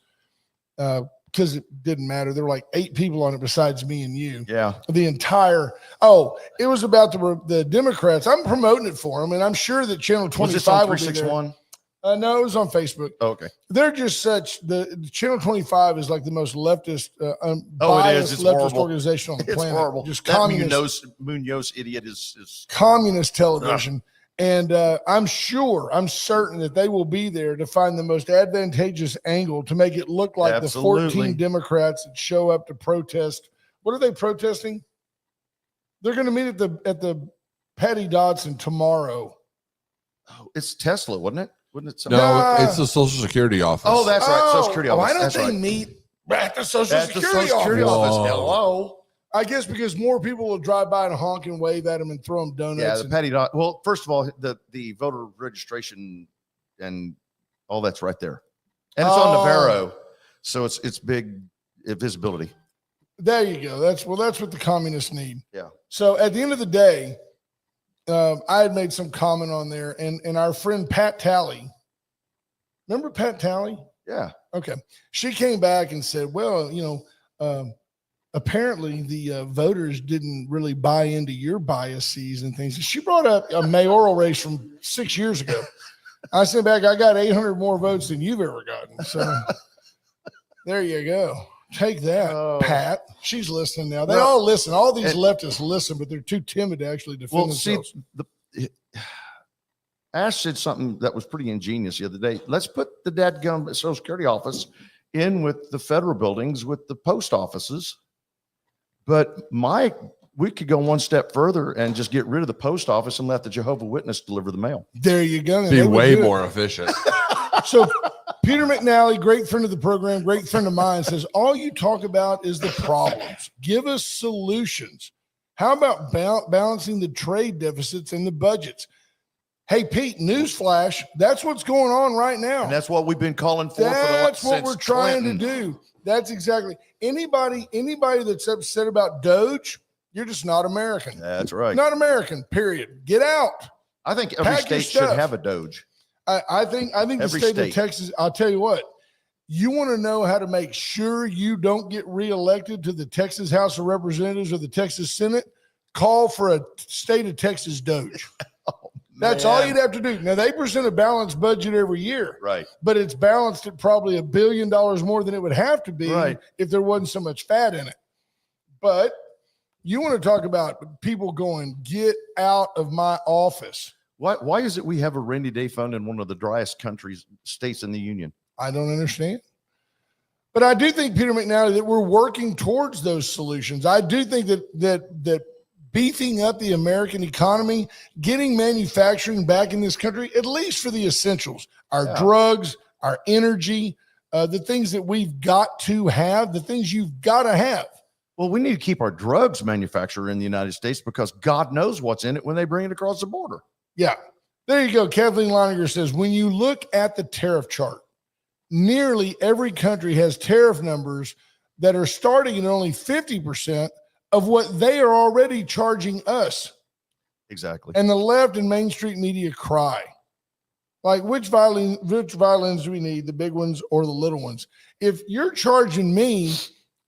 because it didn't matter. There were like 8 people on it besides me and you. Yeah. It was about the Democrats. I'm promoting it for them, and I'm sure that Channel Was this on 25 will be there. 361? No, it was on Facebook. Oh, okay. They're just the Channel 25 is like the most leftist, It biased is. It's leftist horrible. organization on the It's planet. horrible. Just That communist, Munoz idiot is communist television. And I'm certain that they will be there to find the most advantageous angle to make it look like Absolutely. the 14 Democrats that show up to protest. What are they protesting? They're going to meet at the Patty Dodson tomorrow. it's Tesla, wasn't it? Wouldn't it? No, Nah. it's the Social Security office. Oh, that's right. Social Security office. Why don't That's they right. meet at the Social That's the Security Social Security office? office. Whoa. Hello. I guess because more people will drive by and honk and wave at them and throw them donuts. Yeah, the and- Patty Dot. Well, first of all, the voter registration and all that's right there, and it's on Oh. Navarro, so it's big visibility. There you go. That's what the communists need. Yeah. So at the end of the day, I had made some comment on there, and our friend Pat Talley, remember Pat Talley? Yeah. Okay. She came back and said, well, apparently the voters didn't really buy into your biases and things. And she brought up a mayoral race from 6 years ago. I said back, I got 800 more votes than you've ever gotten. So there you go. Take that, Oh. Pat. She's listening now. They Well, all listen. All these and- leftists listen, but they're too timid to actually defend Well, see, themselves. Ash said something that was pretty ingenious the other day. Let's put the dadgum Social Security office in with the federal buildings, with the post offices. But we could go one step further and just get rid of the post office and let the Jehovah Witness deliver the mail. There you go. And Be they would way do it. more efficient. So Peter McNally, great friend of the program, great friend of mine, says all you talk about is the problems. Give us solutions. How about balancing the trade deficits and the budgets? Hey, Pete, newsflash, that's what's going on right now. And that's what we've been calling for. That's for what since we're trying Clinton. to do. That's exactly. Anybody that's upset about Doge, you're just not American. That's right. Not American, period. Get out. I think every Pack your state should stuff. have a Doge. I think the Every state of state. Texas, I'll tell you what, you want to know how to make sure you don't get reelected to the Texas House of Representatives or the Texas Senate, call for a state of Texas Doge. That's all Man. you'd have to do. Now, they present a balanced budget every year, Right. but it's balanced at probably $1 billion more than it would have to be Right. if there wasn't so much fat in it. But you want to talk about people going, get out of my office. Why is it we have a rainy day fund in one of the driest states in the union? I don't understand. But I do think, Peter McNally, that we're working towards those solutions. I do think that beefing up the American economy, getting manufacturing back in this country, at least for the essentials, our Yeah. drugs, our energy, the things that we've got to have, the things you've got to have. Well, we need to keep our drugs manufacturer in the United States because God knows what's in it when they bring it across the border. Yeah. There you go. Kathleen Leininger says, when you look at the tariff chart, nearly every country has tariff numbers that are starting at only 50% of what they are already charging us. Exactly. And the left and Main Street media cry. Like, which violins do we need, the big ones or the little ones? If you're charging me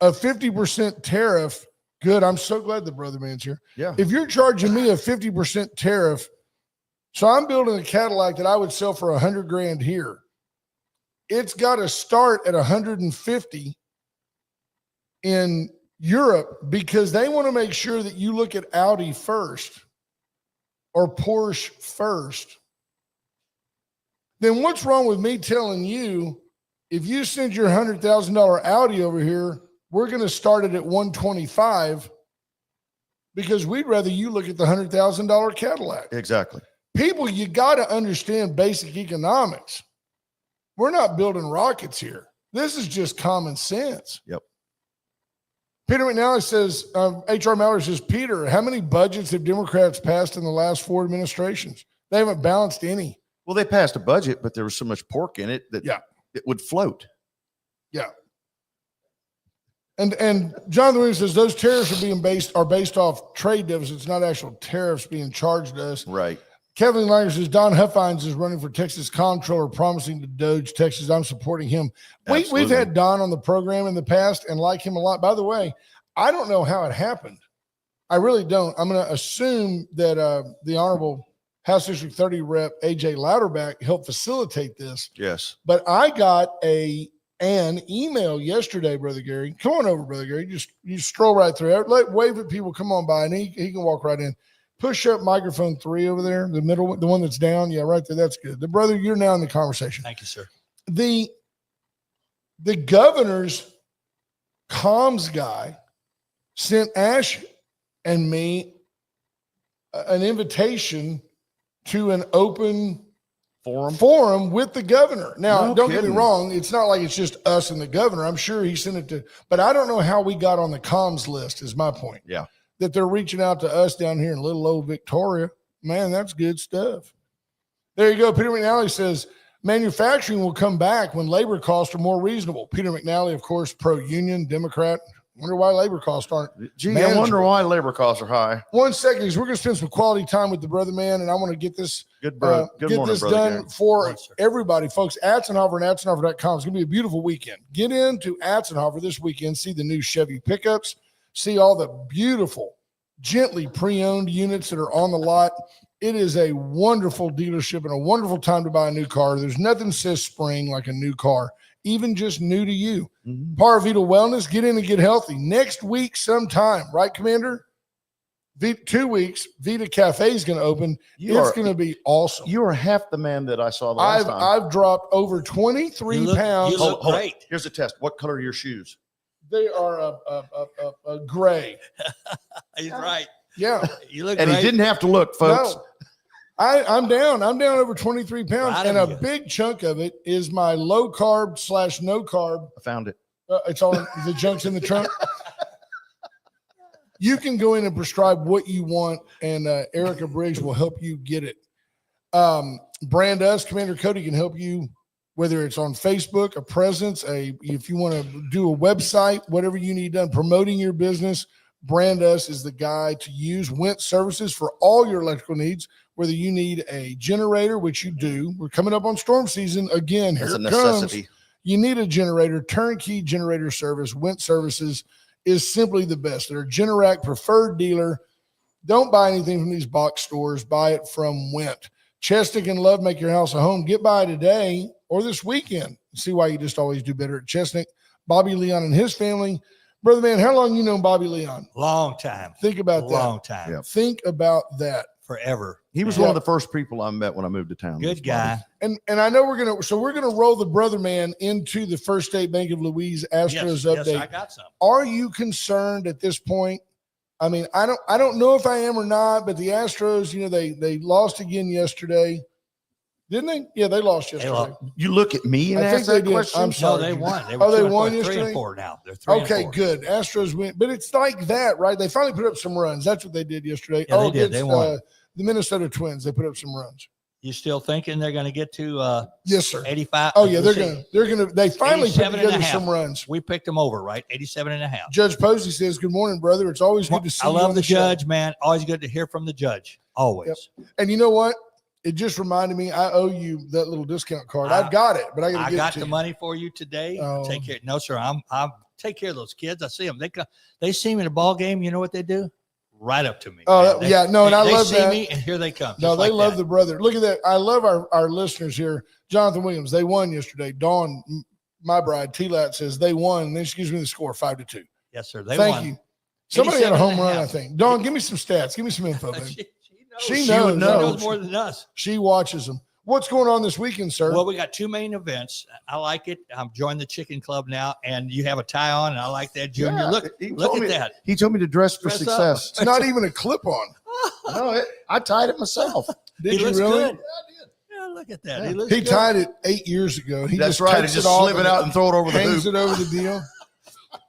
a 50% tariff, good. I'm so glad the brother man's here. Yeah. If you're charging me a 50% tariff, so I'm building a Cadillac that I would sell for $100,000 here. It's got to start at 150 in Europe because they want to make sure that you look at Audi first or Porsche first. Then what's wrong with me telling you, if you send your $100,000 Audi over here, we're going to start it at 125 because we'd rather you look at the $100,000 Cadillac. Exactly. People, you got to understand basic economics. We're not building rockets here. This is just common sense. Yep. Peter McNally says, H.R. Mallory says, Peter, how many budgets have Democrats passed in the last 4 administrations? They haven't balanced any. Well, they passed a budget, but there was so much pork in it that it would float. Yeah. And Jonathan Williams says those tariffs are based off trade deficits, not actual tariffs being charged to us. Right. Kevin Langer says Don Huffines is running for Texas comptroller, promising to Doge Texas. I'm supporting him. We've had Don on the program in the past and like him a lot. By the way, I don't know how it happened. I really don't. I'm going to assume that the Honorable House District 30 Rep AJ Louderback helped facilitate this. Yes. But I got an email yesterday, Brother Gary. Come on over, Brother Gary. You stroll right through. Wave at people. Come on by, and he can walk right in. Push up microphone 3 over there, the middle, the one that's down. Yeah, right there. That's good. The brother, you're now in the conversation. Thank you, sir. The governor's comms guy sent Ash and me an invitation to an open forum with the governor. Now, don't get me wrong. It's not like it's just us and the governor. I'm sure he sent it to, but I don't know how we got on the comms list is my point. Yeah. That they're reaching out to us down here in little old Victoria. Man, that's good stuff. There you go. Peter McNally says manufacturing will come back when labor costs are more reasonable. Peter McNally, of course, pro-union, Democrat. Wonder why labor costs aren't. Gee, I wonder why labor costs are high. 1 second, because we're going to spend some quality time with the brother man, and I want to get this Good morning, done Gary. for everybody, folks. Atzenhofer and Atzenhofer.com. It's going to be a beautiful weekend. Get into Atzenhofer this weekend. See the new Chevy pickups. See all the beautiful, gently pre-owned units that are on the lot. It is a wonderful dealership and a wonderful time to buy a new car. There's nothing says spring like a new car, even just new to you. Mm-hmm. Paravita Wellness, get in and get healthy. Next week sometime, right, Commander? 2 weeks, Vita Cafe is going to open. It's going to be awesome. You are half the man that I saw the last time. I've dropped over 23 pounds. You look great. Here's a test. What color are your shoes? They are a gray. He's right. Yeah. You look And great. he didn't have to look, folks. No. I'm down over 23 pounds, Proud and of a you. big chunk of it is my low carb / no carb. I found it. It's all the junk's in the trunk. You can go in and prescribe what you want, and Erica Briggs will help you get it. Brand us, Commander Cody can help you, whether it's on Facebook, a presence, if you want to do a website, whatever you need done, promoting your business. Brand us is the guy to use. Went Services for all your electrical needs, whether you need a generator, which you do. We're coming up on storm season again. Here It's a it necessity. comes. You need a generator, turnkey generator service. Went Services is simply the best. They're a Generac preferred dealer. Don't buy anything from these box stores. Buy it from Went. Chesnick and Love make your house a home. Get by today or this weekend. See why you just always do better at Chesnick. Bobby Leon and his family. Brother man, how long you known Bobby Leon? Long time. Think about that. Long time. Yeah. Think about that. Forever. He was Yeah. one of the first people I met when I moved to town. Good guy. And I know we're gonna roll the brother man into the First State Bank of Louise Astros update. Yes, I got some. Are you concerned at this point? I mean, I don't know if I am or not, but the Astros, they lost again yesterday. Didn't they? Yeah, they lost yesterday. lost. You look at me and I think ask they that did. question? I'm No, sorry. they won. They Oh, they 2-4, won 3 yesterday? and 4 now. They're 3 Okay, and 4. good. Astros win, but it's like that, right? They finally put up some runs. That's what they did yesterday. Yeah, they did. They against, won. the Minnesota Twins. They put up some runs. You still thinking they're going to get to Yes, sir. 85? Oh yeah, they finally put 87 and a together half. some runs. We picked them over, right? 87 and a half. Judge Posey says, "Good morning, brother. It's always good to see I you love on the show." judge, man. Always good to hear from the judge. Always. And you know what? It just reminded me, I owe you that little discount card. I've got it, but I got to I get got it to the you. money for you today. Oh. Take care. No, sir. I'm take care of those kids. I see them. They see me in a ball game. You know what they do? Right up to me. Oh, man. yeah. No, and I they love see that. me, and here they come. No, just they like love that. the brother. Look at that. I love our listeners here. Jonathan Williams, they won yesterday. Dawn, my bride, T-Lat says they won. And then she gives me the score 5-2. Yes, sir. They Thank won. you. Somebody had a 87 home and a run, half. I think. Dawn, give me some stats. Give me some info, man. She She knows. knows. She No. knows more than us. She watches them. What's going on this weekend, sir? Well, we got two main events. I like it. I'm joining the chicken club now, and you have a tie on, and I like that, Junior. Yeah, look he at told me- that. He told me to dress for Dress up. success. It's not even a clip on. No, I tied it myself. Did He you looks really? good. Yeah, look at that. He looks He good. tied it 8 years ago. He That's just right. takes Just it off slip it out and throw it over the hangs hoop. it over the deal.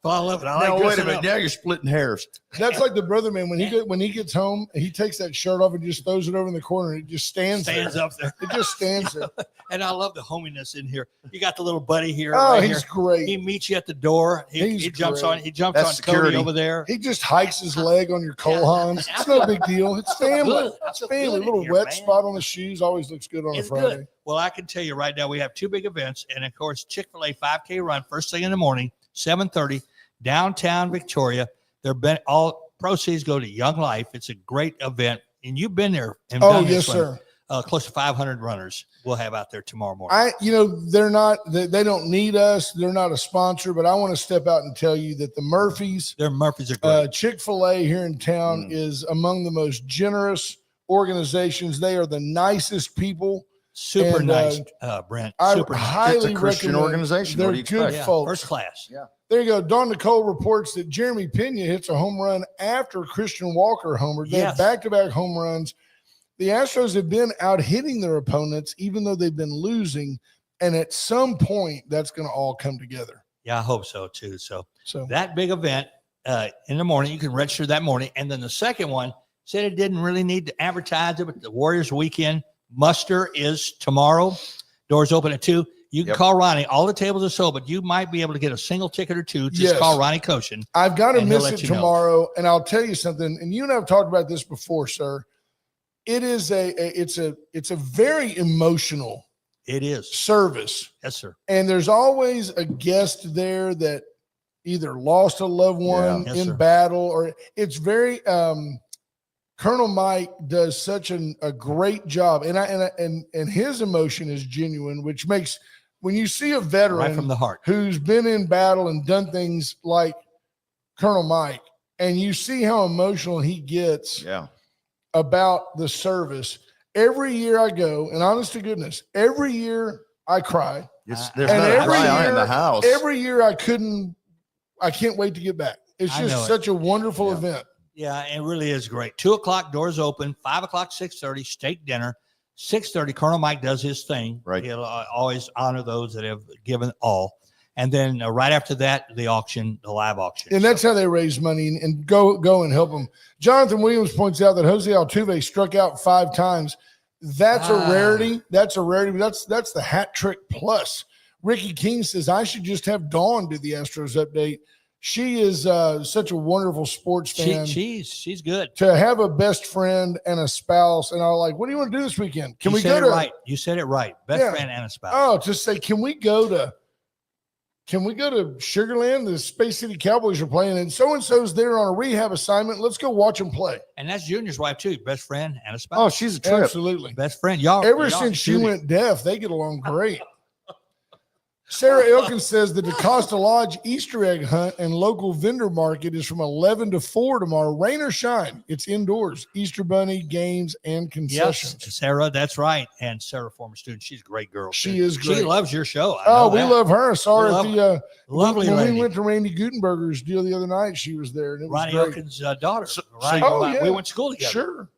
Oh, I love it. I like Now wait a dressing minute. up. Now you're splitting hairs. That's like the brother man when he gets home, he takes that shirt off and just throws it over in the corner. It just stands there. Up there. It just stands there. And I love the hominess in here. You got the little buddy here. Oh, right he's here. great. He meets you at the door. He's He jumps great. on. He jumps That's on security. Cody over there. He just hikes his leg on your Cole Hans. It's no big deal. It's family. Good. I It's feel family. good A in little here, wet man. spot on the shoes always looks good on It's a Friday. good. Well, I can tell you right now, we have two big events, and of course, Chick-fil-A 5K run first thing in the morning, 7:30, downtown Victoria. All proceeds go to Young Life. It's a great event, and you've been there. And Oh done yes, this one. sir. Close to 500 runners we'll have out there tomorrow morning. They're not. They don't need us. They're not a sponsor, but I want to step out and tell you that the Murphys, Their Murphys are great. Chick-fil-A here in town is among the most generous organizations. They are the nicest people. Super and, nice, Brent. I Super nice. highly It's a Christian recommend. organization. They're What do you good expect? folks. First class. Yeah. There you go. Don Nicole reports that Jeremy Pena hits a home run after Christian Walker homered. They have Yes. back-to-back home runs. The Astros have been out hitting their opponents, even though they've been losing. And at some point, that's going to all come together. Yeah, I hope so too. So So that big event in the morning, you can register that morning. And then the second one said it didn't really need to advertise it, but the Warriors weekend muster is tomorrow. Doors open at 2. You can Yep. call Ronnie. All the tables are sold, but you might be able to get a single ticket or two. Just Yes. call Ronnie Koshin. I've got to And he'll miss let it you know. tomorrow. And I'll tell you something. And you and I have talked about this before, sir. It is it's a very emotional It is. service. Yes, sir. And there's always a guest there that either lost a loved one Yes, in sir. battle, or it's very Colonel Mike does such a great job, and his emotion is genuine, which makes when you see a veteran Right from the heart. who's been in battle and done things like Colonel Mike, and you see how emotional he gets Yeah. about the service. Every year I go, and honest to goodness, every year I cry. There's And not a every cry in year- the house. Every year I can't wait to get back. It's I know just it. such a wonderful Yeah. event. Yeah, it really is great. 2:00 doors open. 5:00 6:30 steak dinner. 6:30 Colonel Mike does his thing. Right. He'll always honor those that have given all. And then right after that, the auction, the live auction. And that's how they raise money and go and help them. Jonathan Williams points out that Jose Altuve struck out 5 times. That's a rarity. That's a rarity. But that's the hat trick plus. Ricky King says, I should just have Dawn do the Astros update. She is such a wonderful sports fan. she's good. To have a best friend and a spouse, and I'm like, what do you want to do this weekend? Can You we said go it to right? You said it right. Best Yeah. friend and a spouse. Oh, just say, can we go to Sugarland? The Space City Cowboys are playing, and so's there on a rehab assignment. Let's go watch them play. And that's Junior's wife too. Best friend and a Oh, spouse. she's a trip. Absolutely. Best friend. Y'all. Ever y'all since she shoot it. went deaf, they get along great. Sarah Elkins says the DaCosta Lodge Easter egg hunt and local vendor market is from 11 to 4 tomorrow. Rain or shine, it's indoors. Easter Bunny, games, and concessions. Yes, Sarah, that's right. And Sarah, former student, she's a great girl. She too. is great. She loves your show. I Oh, know we that. love her. I saw her We at love the Lovely when lady. we went to Randy Gutenberger's deal the other night. She was there, and it was Ronnie great. Elkins' daughter. Oh, yeah. We went to school together. Sure.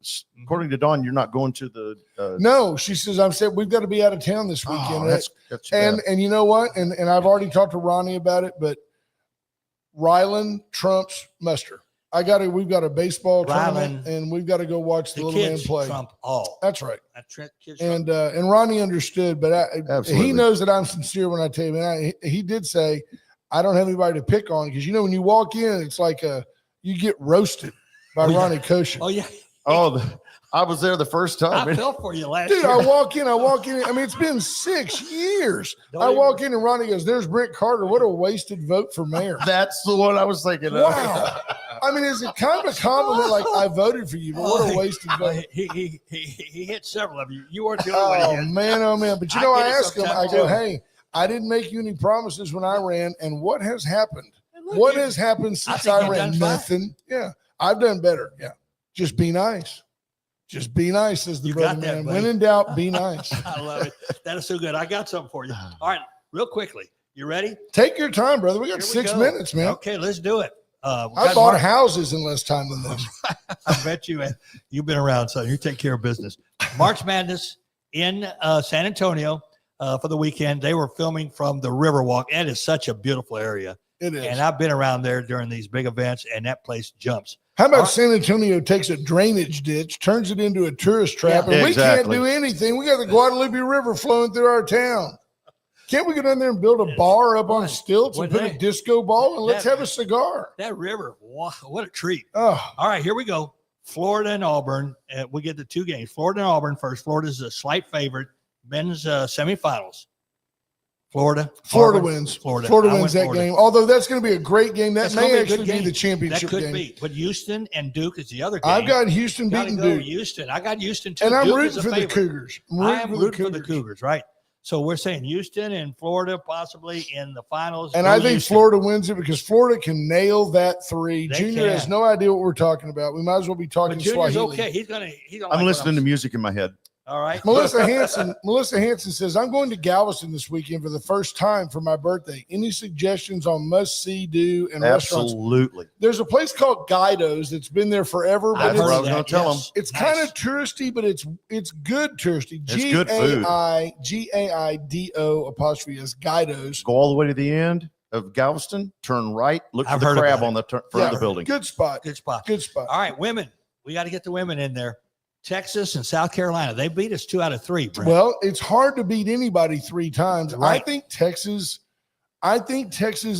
According to Dawn, you're not going to the. No, she says, I'm saying we've got to be out of town this weekend. Oh, that's too and bad. and you know what? And I've already talked to Ronnie about it, but Ryland trumps Muster. We've got a baseball tournament, Ryland, and we've got to go watch the the little man kids play. trump all. That's right. Kids trump. And Ronnie understood, but Absolutely. he knows that I'm sincere when I tell you. Man, he did say, I don't have anybody to pick on because when you walk in, it's like you get roasted by Ronnie Kosher. Oh yeah. I was there the first time. I fell for you last Dude, year. I walk in. I mean, it's been 6 years. Don't I even- walk in and Ronnie goes, "There's Brent Carter. What a wasted vote for mayor." That's the one I was thinking of. Wow. I mean, is it kind of a compliment? Like, I voted for you, but what a wasted vote. He hit several of you. You weren't the only one. Oh he hit. man, oh man. But I I get it asked him, I sometimes go, too. "Hey, I didn't make you any promises when I ran, and what has happened? Look, What you- has happened since think I you've ran? done fine. Nothing. Yeah, I've done better. Yeah, just be nice. Just be nice," says the You brother got that, man. buddy. When in doubt, be nice. I love it. That is so good. I got something for you. All right, real quickly. You ready? Take your time, brother. We got Here we 6 go. minutes, man. Okay, let's do it. We I got bought Mark- houses in less time than this. I bet you've been around, so you take care of business. March Madness in San Antonio for the weekend. They were filming from the Riverwalk. That is such a beautiful area. It is. And I've been around there during these big events, and that place jumps. How about All right. San Antonio takes a drainage ditch, turns it into a tourist trap, Yeah. and we can't Exactly. do anything. We got the Guadalupe River flowing through our town. Can't we go down there and build a bar up on stilts and Would put they? a disco ball and let's That- have a cigar? That river, wow, what a treat. Oh, All right, here we go. Florida and Auburn. We get the 2 games. Florida and Auburn first. Florida's a slight favorite. Men's semifinals. Florida. Florida Auburn, wins. Florida. Florida I wins went that Florida. game. Although that's going to be a great game. That That's gonna may be a good actually be game. the That championship could game. be. But Houston and Duke is the other game. I've got Houston Gotta beating go Duke, Houston. I got Houston too. and I'm Duke rooting is a for the favorite. Cougars. I am rooting for the Cougars, right? So we're saying Houston and Florida possibly in the finals. And Go I think Houston. Florida wins it because Florida can nail that three. They Junior has can. no idea what we're talking about. We might as well be talking But Junior's Swahili. okay. He's gonna. I'm listening to music in my head. All right. Melissa Hanson says, "I'm going to Galveston this weekend for the first time for my birthday. Any suggestions on must see, do, and restaurants?" Absolutely. There's a place called Guido's that's been there forever, but I've That's heard what I of was that, gonna tell yes. it's Nice. kind of touristy, but it's good touristy. It's good food. Gaido apostrophe is Guido's. Go all the way to the end of Galveston, turn right, look for I've the heard crab about on the front of the building. Good spot. Good spot. Good spot. All right, women. We got to get the women in there. Texas and South Carolina. They beat us 2 out of 3. Brent. Well, it's hard to beat anybody 3 times. Right. I think Texas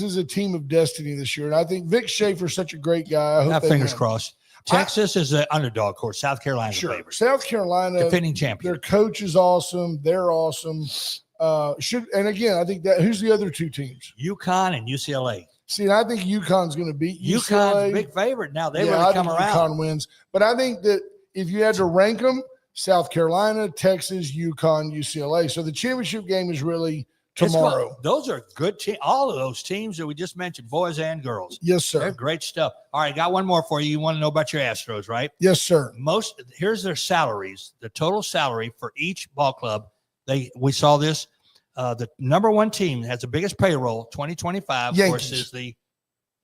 is a team of destiny this year. And I think Vic Schaefer's such a great guy. I hope Got they fingers win. crossed. Texas is the underdog, of course. South Carolina's the Sure. favorite. South Carolina, Defending champion. their coach is awesome. They're awesome. And again, I think that who's the other 2 teams? UConn and UCLA. See, and I think UConn's going to beat UConn's UCLA. big favorite. Now they I really come think around. UConn wins. But I think that if you had to rank them, South Carolina, Texas, UConn, UCLA. So the championship game is really It's tomorrow. good. Those are good teams. All of those teams that we just mentioned, boys and girls. Yes, They're sir. great stuff. All right, got one more for you. You want to know about your Astros, right? Yes, sir. Here's their salaries, the total salary for each ball club. We saw this. The number 1 team has the biggest payroll, 2025, of course, Yankees. is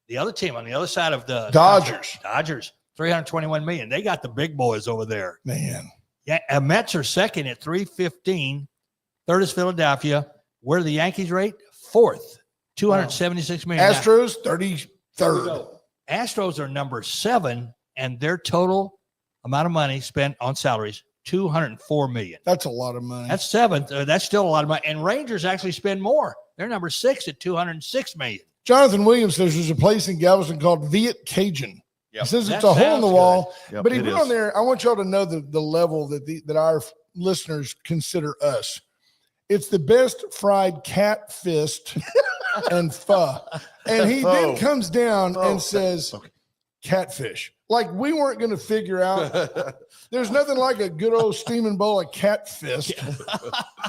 the other team on the other side of the Dodgers. Dodgers, 321 million. They got the big boys over there. Man. Yeah, Mets are second at 315. Third is Philadelphia. Where do the Yankees rate? 4th, 276 million. Now, Astros, here we 33rd. go. Astros are number 7, and their total amount of money spent on salaries, 204 million. That's a lot of money. That's 7th. That's still a lot of money. And Rangers actually spend more. They're number 6 at 206 million. Jonathan Williams says there's a place in Galveston called Viet Cajun. Yep. He says That it's a hole in sounds the good. wall, Yep, but he it put is. on there. I want y'all to know the level that our listeners consider us. It's the best fried cat fist and pho. And he then Pho. comes down Pho. and says, Okay. catfish. Like we weren't going to figure out. There's nothing like a good old steaming bowl of cat fist.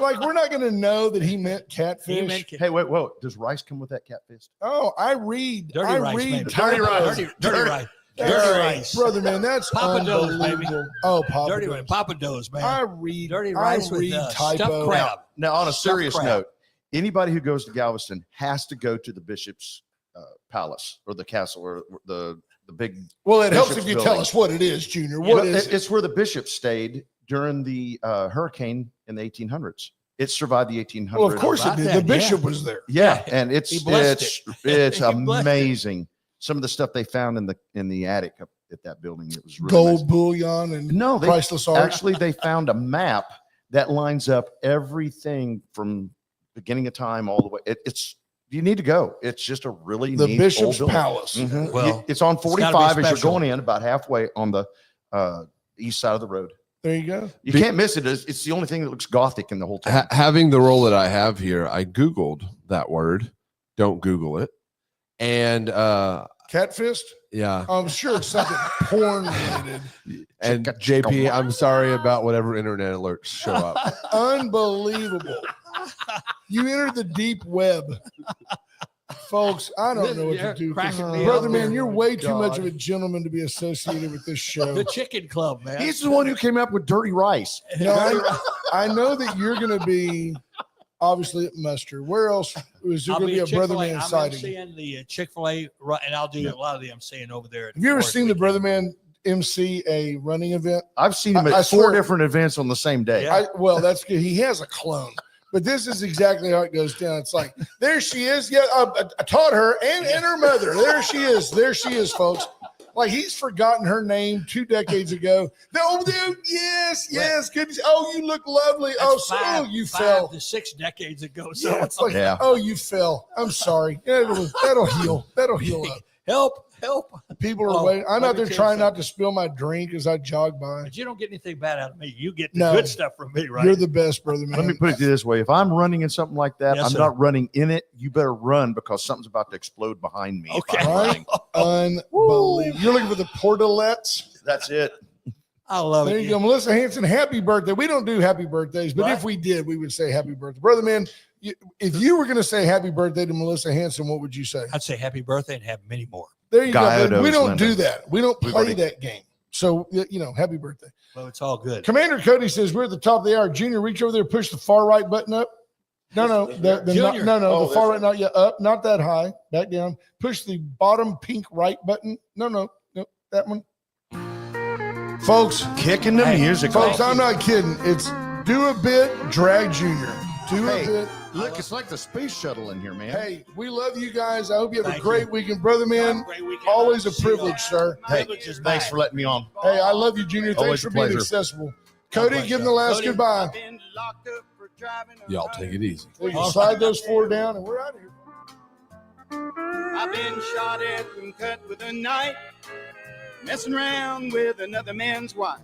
Like we're not going to know that he meant catfish. He meant Hey, wait. Does rice come with that cat fist? Oh, I read. dirty I rice, read baby. typos. Dirty rice. That's Dirty right, rice. brother, man. That's Papa Do's, baby. unbelievable. Oh, Papa Dirty Do's. rice. Papa Do's, man. I read Dirty rice I read with typo. stuffed crab. Now, on a Stuffed serious crab. note, anybody who goes to Galveston has to go to the Bishop's Palace or the castle or the big. Well, it helps if Bishop's you tell building. us what it is, Junior. Yeah, What Well, is it? it's where the bishops stayed during the hurricane in the 1800s. It survived the 1800s. Well, of course it About did. that, The bishop yeah. was there. Yeah, and it's He blessed it's He blessed it. amazing. some of the stuff they found in the attic up at that building. It was really Gold nice. bullion and No, priceless art. actually they found a map that lines up everything from beginning of time all the way. It's you need to go. It's just a really the neat Bishop's old building. Palace. Mhm. Well, It's on gotta be 45 as you're special. going in, about halfway on the east side of the road. There you go. You can't miss it. It's the only thing that looks Gothic in the whole town. Having the role that I have here, I Googled that word. Don't Google it. And Catfist. yeah. I'm sure it's something porn related. And JP, I'm sorry about whatever internet alerts show up. Unbelievable. You entered the deep web. Folks, I don't know what You're to do. cracking me Brother up man, here. you're way too much God. of a gentleman to be associated with this show. The Chicken Club, man. He's the one who came up with dirty rice. No, I know that you're going to be obviously at muster. Where else is there I'll going to be a Brother Chick-fil-A. Man I'm sighting? emceeing the Chick-fil-A, and I'll do a lot of the emceeing over there. Have you ever seen the Brother Man MC a running event? I've seen him at I four swear. different events on the same day. Yeah. Well, that's good. He has a clone. But this is exactly how it goes down. It's like, there she is. Yeah, I taught her and her mother. There she is. There she is, folks. Like he's forgotten her name 2 decades ago. Oh, yes. Goodness. Oh, you look lovely. That's You five fell. to 6 decades ago. So Yeah, it's like, Yeah. oh, you fell. I'm sorry. That'll heal. That'll heal up. help. People are Oh, waiting. I'm let out me there tell you trying not something. to spill my drink as I jog by. But you don't get anything bad out of me. You get the No. good stuff from me, right? You're the best, brother man. Let me put it this way. If I'm running in something like that, Yes, I'm sir. not running in it. You better run because something's about to explode behind me. if Okay. I'm Right? running. Unbelievable. You're looking for the portalets. That's it. I love There it. you go. Melissa Hanson, happy birthday. We don't do happy birthdays, but What? if we did, we would say happy birthday. Brother man, if you were going to say happy birthday to Melissa Hanson, what would you say? I'd say happy birthday and have many more. There you go. Gallardo's We don't Linda. do that. We don't We've play already- that game. So, happy birthday. Well, it's all good. Commander Cody says, we're at the top of the hour. Junior, reach over there, push the far right button up. No, Junior. the far right, not yet up, not that high, back down. Push the bottom pink right button. No, that one. Folks, Kicking the Hey, music folks, off. I'm not kidding. It's do a bit, drag Junior. Do Hey. a bit. Look, it's like the space shuttle in here, man. Hey, we love you guys. I hope you have Thank a great you. weekend, brother man. Great weekend. Always a See you. privilege, sir. Hey, Privilege is thanks mine. for letting me on. Hey, I love you, Junior. Thanks Always for a being pleasure. accessible. Cody, bless give him you. the last Cody. goodbye. Been locked up for driving Y'all take it easy. There you slide those 4 down, and we're out of here. I've been shot at and cut with a knife, messing around with another man's wife.